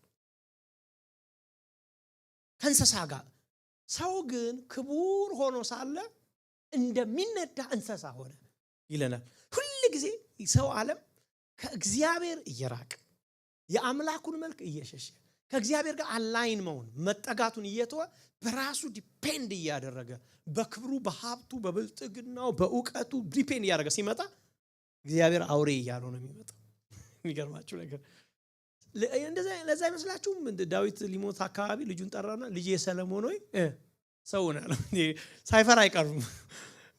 Speaker 1: ከእንስሳ ጋር ሰው ግን ክቡር ሆኖ ሳለ እንደሚነዳ እንስሳ ሆነ ይለናል። ሁሉ ጊዜ ሰው ዓለም ከእግዚአብሔር እየራቀ የአምላኩን መልክ እየሸሸ ከእግዚአብሔር ጋር አላይን መሆን መጠጋቱን እየተወ በራሱ ዲፔንድ እያደረገ በክብሩ በሀብቱ በብልጥግናው በእውቀቱ ዲፔንድ እያደረገ ሲመጣ እግዚአብሔር አውሬ እያለው ነው የሚመጣው። የሚገርማችሁ ነገር ለዛ አይመስላችሁም? ዳዊት ሊሞት አካባቢ ልጁን ጠራና ልጄ ሰለሞን ሆይ ሰው ነው ያለው። ሳይፈራ አይቀርም።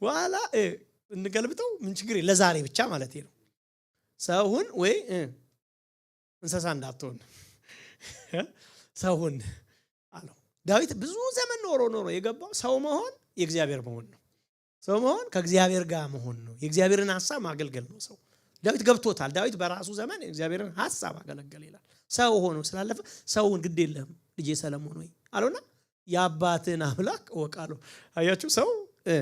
Speaker 1: በኋላ እንገልብጠው ምን ችግር ለዛሬ ብቻ ማለት ነው። ሰውን ወይ እንስሳ እንዳትሆን ሰውን አለው። ዳዊት ብዙ ዘመን ኖሮ የገባው ሰው መሆን የእግዚአብሔር መሆን ነው። ሰው መሆን ከእግዚአብሔር ጋር መሆን ነው። የእግዚአብሔርን ሐሳብ ማገልገል ነው። ሰው ዳዊት ገብቶታል። ዳዊት በራሱ ዘመን የእግዚአብሔርን ሐሳብ አገለገለ ይላል። ሰው ሆኖ ስላለፈ ሰውን ግድ የለም ልጄ ሰለሞን ሆይ አለውና የአባትን አምላክ እወቃለሁ። አያችሁ ሰው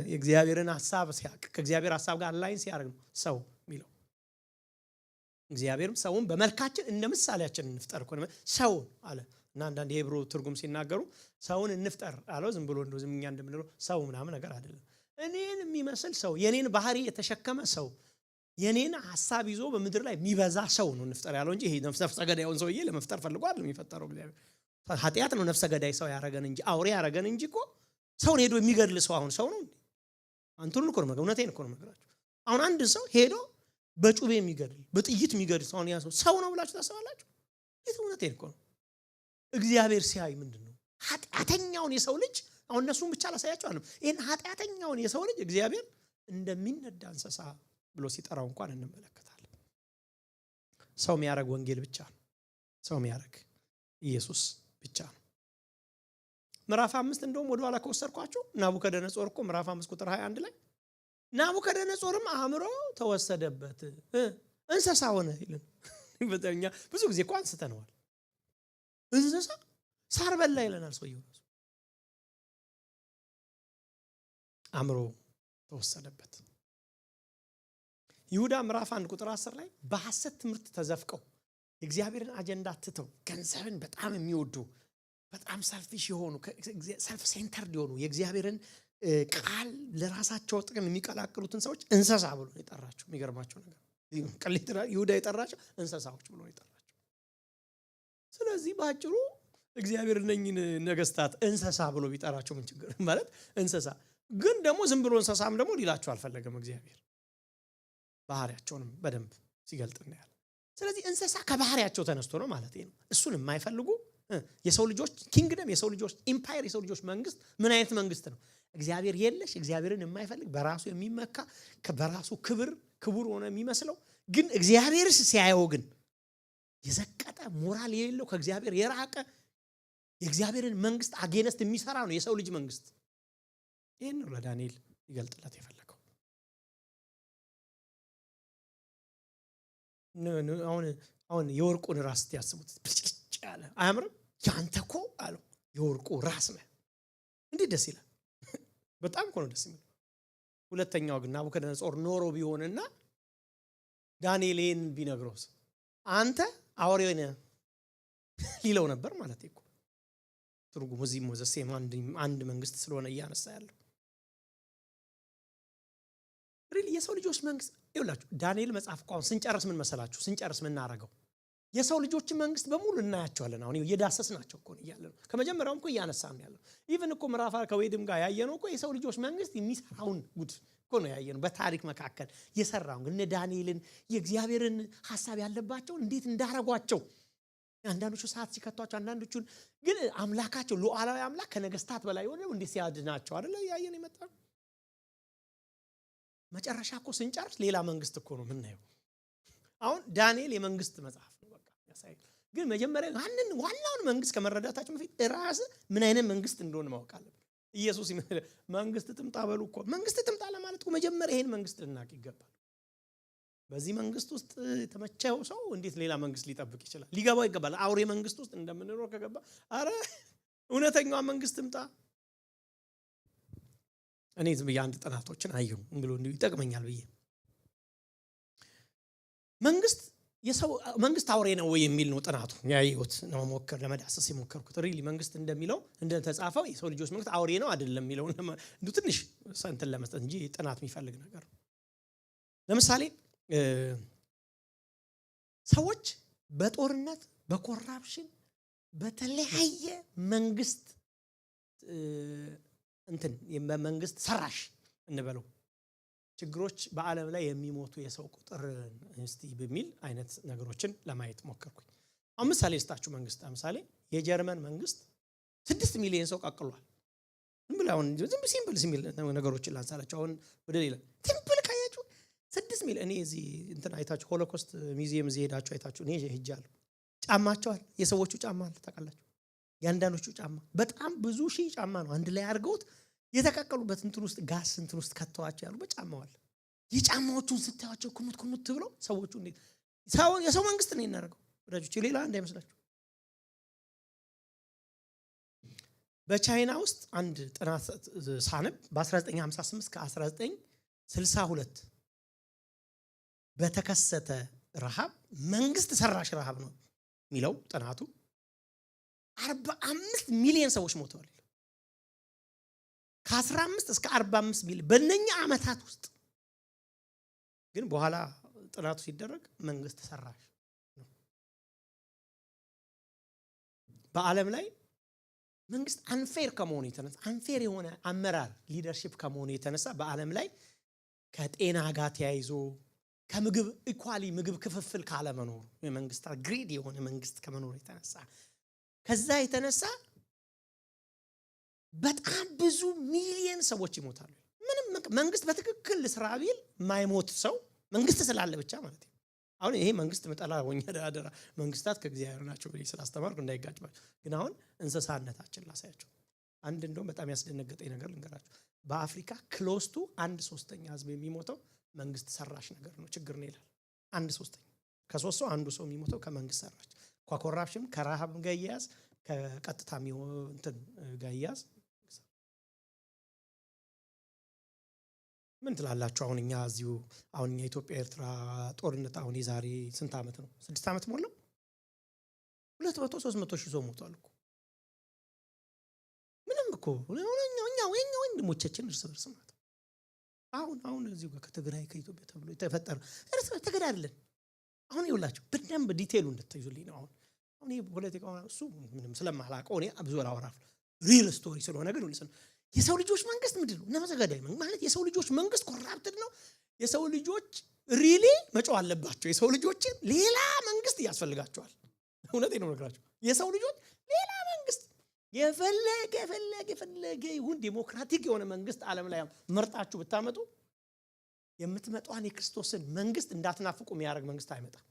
Speaker 1: የእግዚአብሔርን ሐሳብ ሲያቅ ከእግዚአብሔር ሐሳብ ጋር ላይን ሲያደርግ ነው ሰው የሚለው። እግዚአብሔርም ሰውን በመልካችን እንደ ምሳሌያችን እንፍጠር እኮ ሰው አለ እና አንዳንድ የዕብሩ ትርጉም ሲናገሩ ሰውን እንፍጠር አለው ዝም ብሎ እንደው ዝምኛ እንደምንለው ሰው ምናምን ነገር አይደለም። እኔን የሚመስል ሰው የኔን ባህሪ የተሸከመ ሰው የኔን ሐሳብ ይዞ በምድር ላይ የሚበዛ ሰው ነው እንፍጠር ያለው እንጂ ይሄ ነፍሰ ገዳዩን ሰውዬ ለመፍጠር ፈልጎ አይደለም የሚፈጠረው። እግዚአብሔር ኃጢአት ነው ነፍሰ ገዳይ ሰው ያረገን እንጂ አውሬ ያረገን እንጂ እኮ ሰውን ሄዶ የሚገድል ሰው አሁን ሰው ነው እንዴ? አንተን እኮ ነው እውነቴን እኮ ነው የምነግራችሁ። አሁን አንድ ሰው ሄዶ በጩቤ የሚገድል በጥይት የሚገድል ሰው ያ ሰው ነው ብላችሁ ታስባላችሁ? እውነቴን እኮ ነው። እግዚአብሔር ሲያይ ምንድነው ኃጢአተኛውን የሰው ልጅ አሁን እነሱን ብቻ ላሳያችሁ አለም ይሄን ኃጢአተኛውን የሰው ልጅ እግዚአብሔር እንደሚነዳ እንስሳ ብሎ ሲጠራው እንኳን እንመለከታለን። ሰው የሚያረግ ወንጌል ብቻ ነው። ሰው የሚያረግ ኢየሱስ ብቻ ነው። ምዕራፍ 5 እንደውም ወደ ኋላ ከወሰድኳችሁ ናቡከደነጾር እኮ ምዕራፍ 5 ቁጥር 21 ላይ ናቡከደነጾርም አእምሮ ተወሰደበት እንስሳ ሆነ ይላል። በተኛ ብዙ ጊዜ እኮ አንስተነዋል። እንስሳ ሳር በላ ይለናል ሰውየው። አእምሮ ተወሰደበት። ይሁዳ ምዕራፍ 1 ቁጥር 10 ላይ በሐሰት ትምህርት ተዘፍቀው የእግዚአብሔርን አጀንዳ ትተው ገንዘብን በጣም የሚወዱ በጣም ሰልፊሽ የሆኑ ሰልፍ ሴንተርድ የሆኑ የእግዚአብሔርን ቃል ለራሳቸው ጥቅም የሚቀላቅሉትን ሰዎች እንስሳ ብሎ የጠራቸው። የሚገርማቸው ነገር ቀሊት ይሁዳ የጠራቸው እንስሳዎች ብሎ የጠራቸው። ስለዚህ ባጭሩ እግዚአብሔር እነኝን ነገስታት እንስሳ ብሎ ቢጠራቸው ምን ችግር ማለት እንስሳ ግን ደግሞ ዝም ብሎ እንስሳም ደግሞ ሊላቸው አልፈለገም። እግዚአብሔር ባህሪያቸውንም በደንብ ሲገልጥ እናያለን። ስለዚህ እንስሳ ከባህሪያቸው ተነስቶ ነው ማለት ነው። እሱን የማይፈልጉ የሰው ልጆች ኪንግደም የሰው ልጆች ኢምፓየር የሰው ልጆች መንግስት ምን አይነት መንግስት ነው? እግዚአብሔር የለሽ እግዚአብሔርን የማይፈልግ በራሱ የሚመካ በራሱ ክቡር ሆነ የሚመስለው ግን እግዚአብሔር ሲያየው ግን የዘቀጠ ሞራል የሌለው ከእግዚአብሔር የራቀ የእግዚአብሔርን መንግስት አጌነስት የሚሰራ ነው የሰው ልጅ መንግስት። ይሄን ነው ለዳንኤል ይገልጥለት የፈለገው። አሁን የወርቁን ራስ ያስቡት ብጭጭ ያለ አያምርም? ያንተ እኮ አለው የወርቁ ራስ ነው። እንዴት ደስ ይላል! በጣም እኮ ነው ደስ የሚለው። ሁለተኛው ግን ናቡከደነጾር ኖሮ ቢሆንና ዳንኤልን ቢነግሮስ አንተ አውሬው ነህ ሊለው ነበር ማለት እኮ ትርጉሙ እዚህ ሞዘሴም አንድ መንግስት ስለሆነ እያነሳ ያለው ሪሊ የሰው ልጆች መንግስት ይውላችሁ። ዳንኤል መጽሐፍ ቋን ስንጨርስ ምን መሰላችሁ? ስንጨርስ ምን እናረጋው? የሰው ልጆች መንግስት በሙሉ እናያቸዋለን። አሁን እየዳሰስናቸው እኮ ነው ያለነው። ከመጀመሪያውም እኮ እያነሳን ያለው ኢቭን እኮ ምዕራፍ ከወይድም ጋር ያየነው እኮ የሰው ልጆች መንግስት የሚሰራውን ጉድ እኮ ነው ያየነው። በታሪክ መካከል የሰራውን ግን ዳንኤልን የእግዚአብሔርን ሐሳብ ያለባቸው እንዴት እንዳረጓቸው አንዳንዶቹ ሰዓት ሲከቷቸው አንዳንዶቹን ግን አምላካቸው ሉዓላዊ አምላክ ከነገስታት በላይ ሆነ እንዴት ሲያድናቸው አይደለ ያየን የመጣው። መጨረሻ እኮ ስንጨርስ ሌላ መንግስት እኮ ነው የምናየው። አሁን ዳንኤል የመንግስት መጽሐፍ ነው በቃ ያሳይ። ግን መጀመሪያ ዋናውን መንግስት ከመረዳታችን በፊት ራስ ምን አይነት መንግስት እንደሆነ ማወቅ አለብን። ኢየሱስ መንግስት ትምጣ በሉ እኮ መንግስት ትምጣ ለማለት እኮ መጀመሪያ ይሄን መንግስት ልናውቅ ይገባል። በዚህ መንግስት ውስጥ ተመቸው ሰው እንዴት ሌላ መንግስት ሊጠብቅ ይችላል? ሊገባው ይገባል። አውሬ መንግስት ውስጥ እንደምንኖር ከገባ አረ እውነተኛው መንግስት ትምጣ። እኔ ዝም ብዬ አንድ ጥናቶችን አየሁ ብሎ እንዲሁ ይጠቅመኛል ብዬ መንግስት አውሬ ነው ወይ የሚል ነው ጥናቱ ያየሁት ነው ሞከር ለመዳሰስ የሞከርኩት። ሪሊ መንግስት እንደሚለው እንደተጻፈው የሰው ልጆች መንግስት አውሬ ነው አይደለም የሚለው እንዱ ትንሽ ሰንተን ለመስጠት እንጂ ጥናት የሚፈልግ ነገር ነው። ለምሳሌ ሰዎች በጦርነት በኮራፕሽን በተለያየ መንግስት መንግስት ሰራሽ እንበለው ችግሮች በዓለም ላይ የሚሞቱ የሰው ቁጥር እስቲ በሚል አይነት ነገሮችን ለማየት ሞከርኩኝ። አሁን ምሳሌ ልስጣችሁ። መንግስት ለምሳሌ የጀርመን መንግስት 6 ሚሊዮን ሰው ቀቅሏል። ዝም ሲምፕል ነገሮችን ላንሳላችሁ። አሁን ወደ ሌላ ሲምፕል ካያችሁ 6 ሚሊዮን እኔ እዚህ እንትን አይታችሁ ሆሎኮስት ሙዚየም እዚህ ሄዳችሁ አይታችሁ እኔ ሄጃለሁ። ጫማቸው አለ፣ የሰዎቹ ጫማ አለ ታውቃላችሁ። ያንዳንዶቹ ጫማ በጣም ብዙ ሺህ ጫማ ነው አንድ ላይ አድርገውት የተቀቀሉበት እንትን ውስጥ ጋስ እንትን ውስጥ ከተዋቸው ያሉ በጫማው አለ። የጫማዎቹን ስታያቸው ኩሙት ብሎ ሰዎቹ እንዴት የሰው መንግስት ነው እናደርገው ወዳጆች፣ ሌላ እንዳይመስላችሁ። በቻይና ውስጥ አንድ ጥናት ሳነብ በ1958 እስከ 1962 በተከሰተ ረሃብ መንግስት ሰራሽ ረሃብ ነው የሚለው ጥናቱ 45 ሚሊዮን ሰዎች ሞተዋል። ከ15 እስከ 45 ሚሊዮን በእነኛ ዓመታት ውስጥ ግን በኋላ ጥናቱ ሲደረግ መንግስት ሰራሽ ነው። በዓለም ላይ መንግስት አንፌር ከመሆኑ የተነሳ አንፌር የሆነ አመራር ሊደርሺፕ ከመሆኑ የተነሳ በዓለም ላይ ከጤና ጋር ተያይዞ ከምግብ ኢኳሊ ምግብ ክፍፍል ካለመኖር የመንግስታት ግሪድ የሆነ መንግስት ከመኖር የተነሳ ከዛ የተነሳ በጣም ብዙ ሚሊዮን ሰዎች ይሞታሉ። ምንም መንግስት በትክክል ስራ ቢል ማይሞት ሰው መንግስት ስላለ ብቻ ማለት ነው። አሁን ይሄ መንግስት መጣላ ወኛ አደራ መንግስታት ከእግዚአብሔር ናቸው ብዬ ስላስተማርኩ እንዳይጋጭባችሁ። ግን አሁን እንስሳነታችን ላሳያችሁ። አንድ እንደውም በጣም ያስደነገጠኝ ነገር ልንገራችሁ። በአፍሪካ ክሎስቱ 1/3 ህዝብ የሚሞተው መንግስት ሰራሽ ነገር ነው ችግር ነው ይላል። 1/3 ከ3 ሰው አንዱ ሰው የሚሞተው ከመንግስት ሰራሽ ከኮራፕሽን ከረሃብ ጋር ይያዝ ከቀጥታ እንትን ጋር ይያዝ። ምን ትላላችሁ? አሁን እኛ እዚሁ አሁን የኢትዮጵያ ኤርትራ ጦርነት አሁን የዛሬ ስንት ዓመት ነው? 6 ዓመት ሞላው። 200-300 ሺህ ሰው ሞቷል እኮ። ምንም እኮ እኛ ወንድሞቻችን እርስ በርስ ማለት አሁን እዚሁ ጋር ከትግራይ ከኢትዮጵያ ተብሎ የተፈጠረ እርስ በርስ ተገዳደልን። አሁን ይውላችሁ በደንብ ዲቴይሉ እንድትይዙልኝ ነው። አሁን ይሄ ፖለቲካው እሱ ምንም ስለማላውቀው እኔ ብዙ አላወራም። ሪል ስቶሪ ስለሆነ ግን ልስን የሰው ልጆች መንግስት ምንድነው? ነመዘጋዳይ ማለት የሰው ልጆች መንግስት ኮራፕትድ ነው። የሰው ልጆች ሪሊ መጫው አለባቸው። የሰው ልጆች ሌላ መንግስት ያስፈልጋቸዋል። እውነቴን ነው ነግራችሁ። የሰው ልጆች ሌላ መንግስት የፈለገ ይሁን ዲሞክራቲክ የሆነ መንግስት ዓለም ላይ መርጣችሁ ብታመጡ የምትመጣውን የክርስቶስን መንግስት እንዳትናፍቁ የሚያደርግ መንግስት አይመጣም።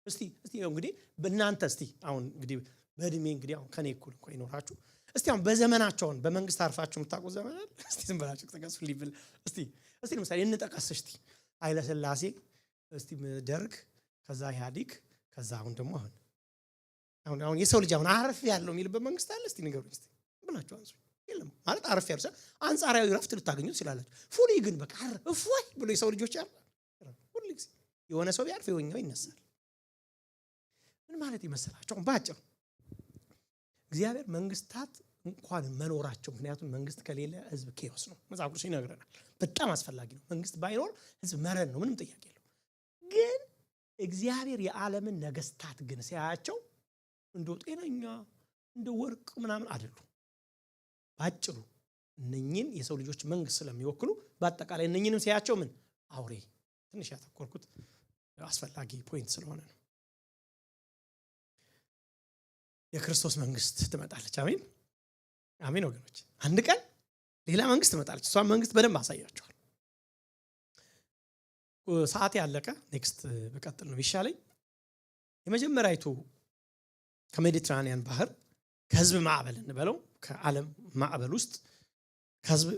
Speaker 1: እስቲ እንግዲህ በእናንተ እስቲ አሁን እንግዲህ በእድሜ እንግዲህ አሁን ከኔ እኩል እንኳን ይኖራችሁ እስቲ አሁን በዘመናቸውን በመንግስት አርፋችሁ የምታውቁ ዘመን አይደል? እስቲ ዝም ብላችሁ ተቀሱ ሊብል እስቲ ለምሳሌ እንጠቀስ። እስቲ ኃይለ ሥላሴ፣ እስቲ ደርግ፣ ከዛ ኢህአዴግ፣ ከዛ አሁን ደግሞ አሁን የሰው ልጅ አሁን አርፍ ያለው የሚልበት መንግስት አለ? እስቲ ንገሩኝ እስቲ ብላችሁ አንሱ። የለም ማለት አርፍ ያለው አንጻራዊ ረፍት ልታገኙ ትችላላችሁ። ፉሊ ግን በቃ እፎይ ብሎ የሰው ልጆች ያለ ሁሉ ጊዜ የሆነ ሰው ቢያርፍ የሆነው ይነሳል። ምን ማለት ይመስላችሁ? ባጭሩ እግዚአብሔር መንግስታት እንኳን መኖራቸው ምክንያቱም መንግስት ከሌለ ህዝብ ኬዎስ ነው። መጽሐፍ ቅዱስ ይነግረናል። በጣም አስፈላጊ ነው። መንግስት ባይኖር ህዝብ መረን ነው፣ ምንም ጥያቄ የለው። ግን እግዚአብሔር የዓለምን ነገስታት ግን ሲያያቸው እንደ ጤነኛ እንደ ወርቅ ምናምን አይደሉም። ባጭሩ እነኚህን የሰው ልጆች መንግስት ስለሚወክሉ በአጠቃላይ እነኚህንም ሲያያቸው ምን አውሬ። ትንሽ ያተኮርኩት አስፈላጊ ፖይንት ስለሆነ ነው። የክርስቶስ መንግስት ትመጣለች። አሜን አሜን ወገኖች። አንድ ቀን ሌላ መንግስት ትመጣለች። እሷን መንግስት በደንብ አሳያቸዋል። ሰዓት ያለቀ ኔክስት በቀጥል ነው ይሻለኝ። የመጀመሪያይቱ ከሜዲትራኒያን ባህር ከህዝብ ማዕበል እንበለው ከዓለም ማዕበል ውስጥ ከህዝብ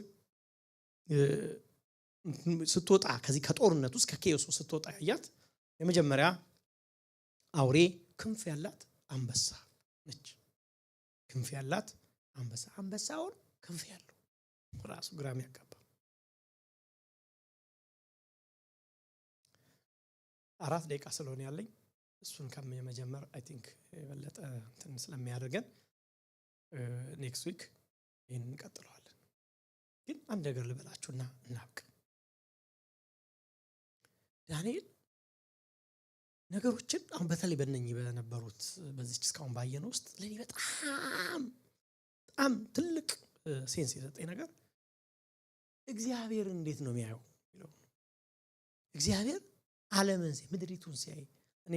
Speaker 1: ስትወጣ ከዚህ ከጦርነት ውስጥ ከኬዮስ ስትወጣ ያያት የመጀመሪያ አውሬ ክንፍ ያላት አንበሳ ነች። ክንፍ ያላት አንበሳ። አንበሳውን ክንፍ ያለው ራሱ ግራም ያጋባ 4 ደቂቃ ስለሆነ ያለኝ እሱን ከመጀመር አይ ቲንክ የበለጠ እንትን ስለሚያደርገን ኔክስት ዊክ ይሄን እንቀጥለዋለን። ግን አንድ ነገር ልበላችሁና እናብቅ። ዳንኤል ነገሮችን አሁን በተለይ በእነኚህ በነበሩት በዚህ እስካሁን ባየነው ውስጥ ለኔ በጣም ትልቅ ሴንስ የሰጠኝ ነገር እግዚአብሔር እንዴት ነው የሚያየው ይለው። እግዚአብሔር ዓለምን ምድሪቱን ሲያይ እኔ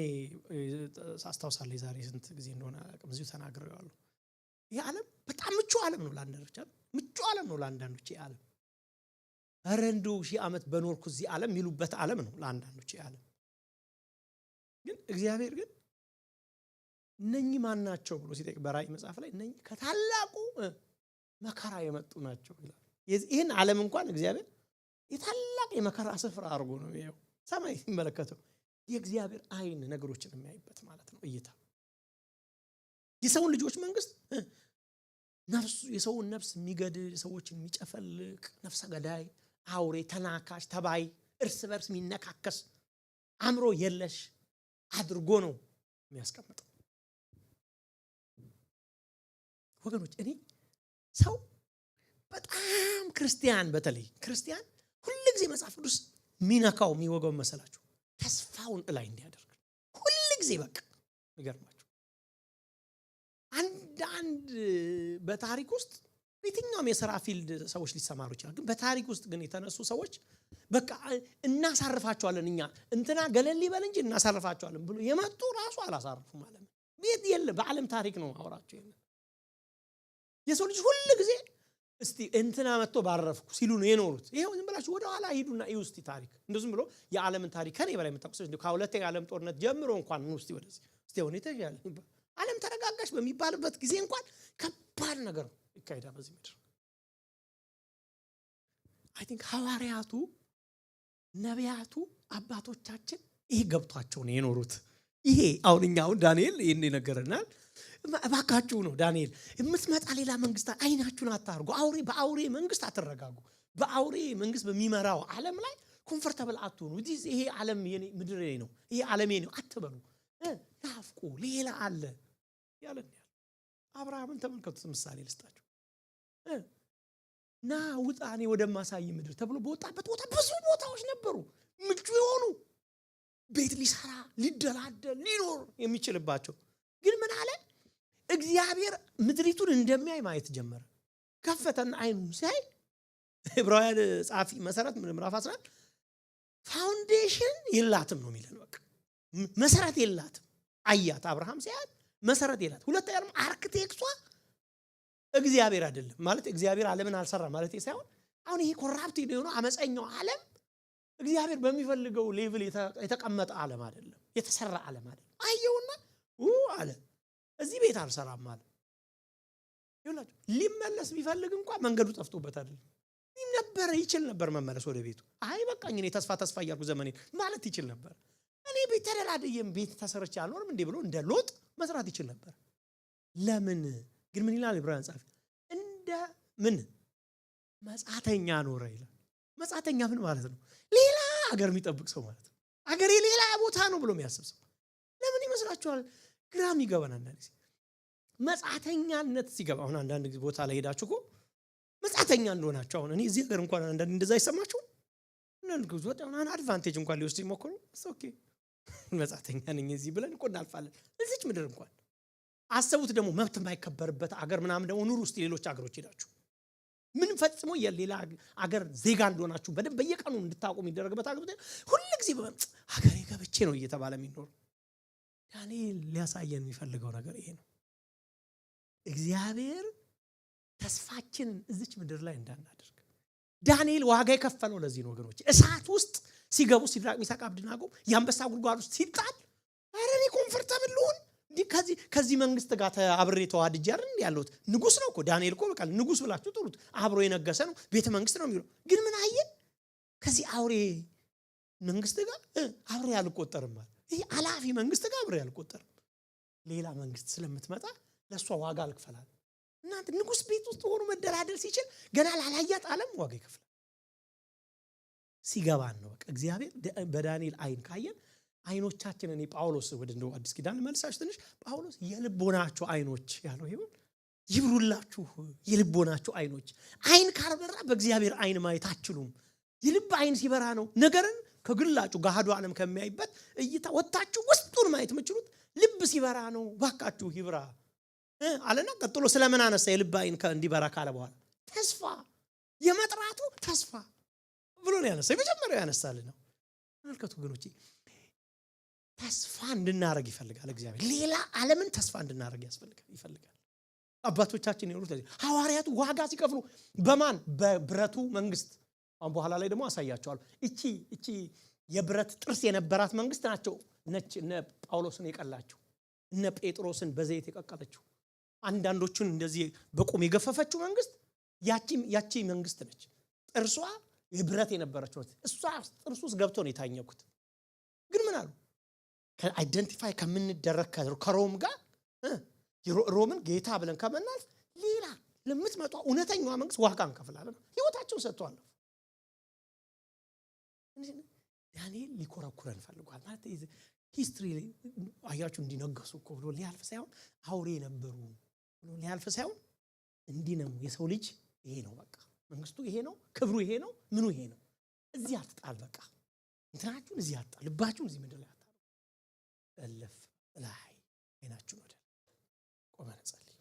Speaker 1: ሳስታውሳለሁ ዛሬ ስንት ጊዜ እንደሆነ አላውቅም እዚሁ ተናግሬዋለሁ። ይሄ ዓለም በጣም ምቹ ዓለም ነው ለአንዳንዶች ምቹ ዓለም ነው ለአንዳንዶች ይሄ ዓለም አረንዶ ሺህ ዓመት በኖርኩ እዚህ ዓለም የሚሉበት ዓለም ነው ለአንዳንዶች ይሄ ዓለም። ግን እግዚአብሔር ግን እነኚህ ማን ናቸው ብሎ ሲጠይቅ በራእይ መጽሐፍ ላይ እነኚህ ከታላቁ መከራ የመጡ ናቸው ይላል። ይሄን ዓለም እንኳን እግዚአብሔር የታላቅ የመከራ ስፍራ አድርጎ ነው ያየው። ሰማይ ሲመለከተው የእግዚአብሔር አይን ነገሮችን የሚያይበት ማለት ነው እይታ። የሰውን ልጆች መንግስት ነፍሱ የሰውን ነፍስ የሚገድል ሰዎችን የሚጨፈልቅ ነፍሰ ገዳይ አውሬ ተናካሽ ተባይ እርስ በርስ የሚነካከስ አእምሮ የለሽ አድርጎ ነው የሚያስቀምጠው። ወገኖች እኔ ሰው በጣም ክርስቲያን በተለይ ክርስቲያን ሁሉ ጊዜ መጽሐፍ ቅዱስ ሚናካው የሚወጋው መሰላችሁ ተስፋውን ላይ እንዲያደርግ ሁሉ ጊዜ በቃ ይገርማችሁ። አንድ በታሪክ ውስጥ የትኛውም የሥራ ፊልድ ሰዎች ሊሰማሩ ይችላል። ግን በታሪክ ውስጥ ግን የተነሱ ሰዎች በቃ እናሳርፋቸዋለን እኛ እንትና ገለል ይበል እንጂ እናሳርፋቸዋለን ብሎ የመጡ ራሱ አላሳርፉም ማለት ነው። ቤት የለ በዓለም ታሪክ ነው አወራቸው ይሄን። የሰው ልጅ ሁሉ ጊዜ እስቲ እንትና መጥቶ ባረፍኩ ሲሉ ነው የኖሩት። ይሄው ዝም ብላችሁ ወደ ኋላ ሂዱና ይውስቲ ታሪክ እንደዚህ ብሎ የዓለምን ታሪክ ከኔ በላይ የምታውቁት ከሁለተኛ የዓለም ጦርነት ጀምሮ እንኳን ነው እስቲ ወደዚህ እስቲ ሆነ ተያለ ዓለም ተረጋጋሽ በሚባልበት ጊዜ እንኳን ከባድ ነገር ይካሄዳል በዚህ ምድር። አይ ቲንክ ሐዋርያቱ ነቢያቱ አባቶቻችን ይሄ ገብቷቸው ነው የኖሩት። ይሄ አሁንኛው ዳንኤል ይሄን ነገርናል። እባካችሁ ነው ዳንኤል የምትመጣ ሌላ መንግስት አይናችሁን አታርጉ። በአውሬ መንግስት አትረጋጉ። በአውሬ መንግስት በሚመራው ዓለም ላይ ኮምፎርታብል አትሆኑ። ይሄ ዓለም የኔ ምድር ነው ይሄ ዓለም የኔ አትበሉ። ናፍቁ ሌላ አለ ያለን አብርሃምን ተመልከቱት። ምሳሌ ልስጣችሁ። ና ውጣኔ ወደማሳይ ምድር ተብሎ በወጣበት ቦታ ብዙ ቦታዎች ነበሩ ምቹ የሆኑ ቤት ሊሰራ ሊደላደል ሊኖር የሚችልባቸው። ግን ምን አለ እግዚአብሔር ምድሪቱን እንደሚያይ ማየት ጀመረ። ከፈተና አይኑን ሲያይ ዕብራውያን ጻፊ መሰረት ምዕራፍ 11 ፋውንዴሽን የላትም ነው የሚለን። በቃ መሰረት የላትም አያት። አብርሃም ሲያት መሰረት የላት። ሁለተኛ ደግሞ አርክቴክቷ እግዚአብሔር አይደለም ማለት እግዚአብሔር ዓለምን አልሰራ ማለት ሳይሆን አሁን ይሄ ኮራፕትድ የሆነ አመፀኛው ዓለም እግዚአብሔር በሚፈልገው ሌቭል የተቀመጠ ዓለም አይደለም፣ የተሰራ ዓለም አይደለም። አየውና አለ እዚህ ቤት አልሰራም ማለት ይላችሁ። ሊመለስ ቢፈልግ እንኳን መንገዱ ጠፍቶበት አይደለም ነበር ይችል ነበር መመለስ ወደ ቤቱ። አይ በቃኝ እኔ ተስፋ እያልኩ ዘመኔን ማለት ይችል ነበር። እኔ ቤት ተደላደየም ቤት ተሰርቼ አልኖርም እንዴ ብሎ እንደ ሎጥ መስራት ይችል ነበር። ለምን ግን ምን ይላል ዕብራውያን ጻፊ? እንደ ምን መጻተኛ ኖረ ይላል። መጻተኛ ምን ማለት ነው? ሌላ ሀገር የሚጠብቅ ሰው ማለት ነው። ሀገሬ ሌላ ቦታ ነው ብሎ የሚያስብ ሰው። ለምን ይመስላችኋል? ግራም ይገባናል። አንዳንዴ መጻተኛነት ሲገባ አሁን አንዳንድ ቦታ ላይ ሄዳችሁ እኮ መጻተኛ እንደሆናችሁ አሁን እኔ እዚህ ሀገር እንኳን አንዳንድ እንደዛ አይሰማችሁ እንደን ጉዞ ወጣና አድቫንቴጅ እንኳን ሊወስድ ይሞክሩ። ኦኬ መጻተኛ ነኝ እዚህ ብለን እኮ እናልፋለን። እዚች ምድር እንኳን አሰቡት። ደግሞ መብት የማይከበርበት አገር ምናምን ደግሞ ኑሩ ውስጥ ሌሎች አገሮች ሄዳችሁ ምን ፈጽሞ የሌላ አገር ዜጋ እንደሆናችሁ በደንብ በየቀኑ እንድታውቁ የሚደረግበት አገር ሁሉ ጊዜ ሀገሬ ገብቼ ነው እየተባለ የሚኖር። ዳንኤል ሊያሳየን የሚፈልገው ነገር ይሄ ነው። እግዚአብሔር ተስፋችንን እዚች ምድር ላይ እንዳናደርግ ዳንኤል ዋጋ የከፈለው ለዚህ ነው ወገኖች። እሳት ውስጥ ሲገቡ ሲድራቅ ሚሳቅ አብደናጎ የአንበሳ ጉድጓድ ውስጥ ሲጣል አረኔ ኮምፎርታብል ልሁን ከዚህ መንግስት ጋር አብሬ ተዋድጄ አይደል ያለሁት። ንጉስ ነው እኮ ዳንኤል እኮ በቃ ንጉስ ብላችሁ ጥሩት፣ አብሮ የነገሰ ነው፣ ቤተ መንግስት ነው የሚለው። ግን ምን አየ? ከዚህ አውሬ መንግስት ጋር አብሬ አልቆጠርም ማለት ይሄ አላፊ መንግስት ጋር አብሬ አልቆጠርም። ሌላ መንግስት ስለምትመጣ ለሷ ዋጋ አልከፈላል። እናንተ ንጉስ ቤት ውስጥ ሆኖ መደራደር ሲችል ገና ላላያት ዓለም ዋጋ ይከፍላል። ሲገባን ነው በቃ እግዚአብሔር በዳንኤል አይን ካየን አይኖቻችንን ጳውሎስ ወደ እንደው አዲስ ኪዳን መልሳች ትንሽ ጳውሎስ የልቦናቸው አይኖች ያለው ይሁን ይብሩላችሁ የልቦናቸው አይኖች። አይን ካልበራ በእግዚአብሔር አይን ማየት አትችሉም። የልብ አይን ሲበራ ነው ነገርን ከግላጩ ጋሃዱ ዓለም ከሚያይበት እይታ ወጣችሁ ውስጡን ማየት የምትችሉት። ልብ ሲበራ ነው። ባካችሁ ይብራ አለና ቀጥሎ ስለምን አነሳ የልብ አይን እንዲበራ ካለ በኋላ ተስፋ የመጥራቱ ተስፋ ብሎ ነው ያነሳ። የመጀመሪያው ያነሳልን ነው። መልከቱ ወገኖቼ ተስፋ እንድናረግ ይፈልጋል እግዚአብሔር። ሌላ ዓለምን ተስፋ እንድናረግ ይፈልጋል። አባቶቻችን ይኖሩት ሐዋርያቱ ዋጋ ሲከፍሉ በማን በብረቱ መንግስት። አሁን በኋላ ላይ ደግሞ አሳያቸዋለሁ። እቺ የብረት ጥርስ የነበራት መንግስት ናቸው ነች እነ ጳውሎስን የቀላቸው እነ ጴጥሮስን በዘይት የቀቀለችው አንዳንዶቹን እንደዚህ በቁም የገፈፈችው መንግስት ያቺ መንግስት ነች። ጥርሷ የብረት የነበረችው እሷ ጥርሱ ውስጥ ገብቶ ነው የታኘኩት። ግን ምን አሉ? ከአይደንቲፋይ ከምንደረግ ከሮም ጋር ሮምን ጌታ ብለን ከመናል ሌላ ለምትመጣ እውነተኛዋ መንግስት ዋጋ እንከፍላለን። ህይወታቸውን ሰጥቷል። ዳንኤል ሊኮረኩረን ፈልጓል ማለት ሂስትሪ አያችሁ እንዲነገሱ እኮ ብሎ ሊያልፍ ሳይሆን አውሬ ነበሩ ብሎ ሊያልፍ ሳይሆን እንዲህ ነው የሰው ልጅ ይሄ ነው በቃ መንግስቱ ይሄ ነው፣ ክብሩ ይሄ ነው፣ ምኑ ይሄ ነው። እዚህ አትጣል በቃ እንትናችሁን እዚህ አትጣል፣ ልባችሁን እዚህ ምድር ላይ አታሉ። እልፍ ላይ አይናችሁን ወደ ቆመን ጸልይ።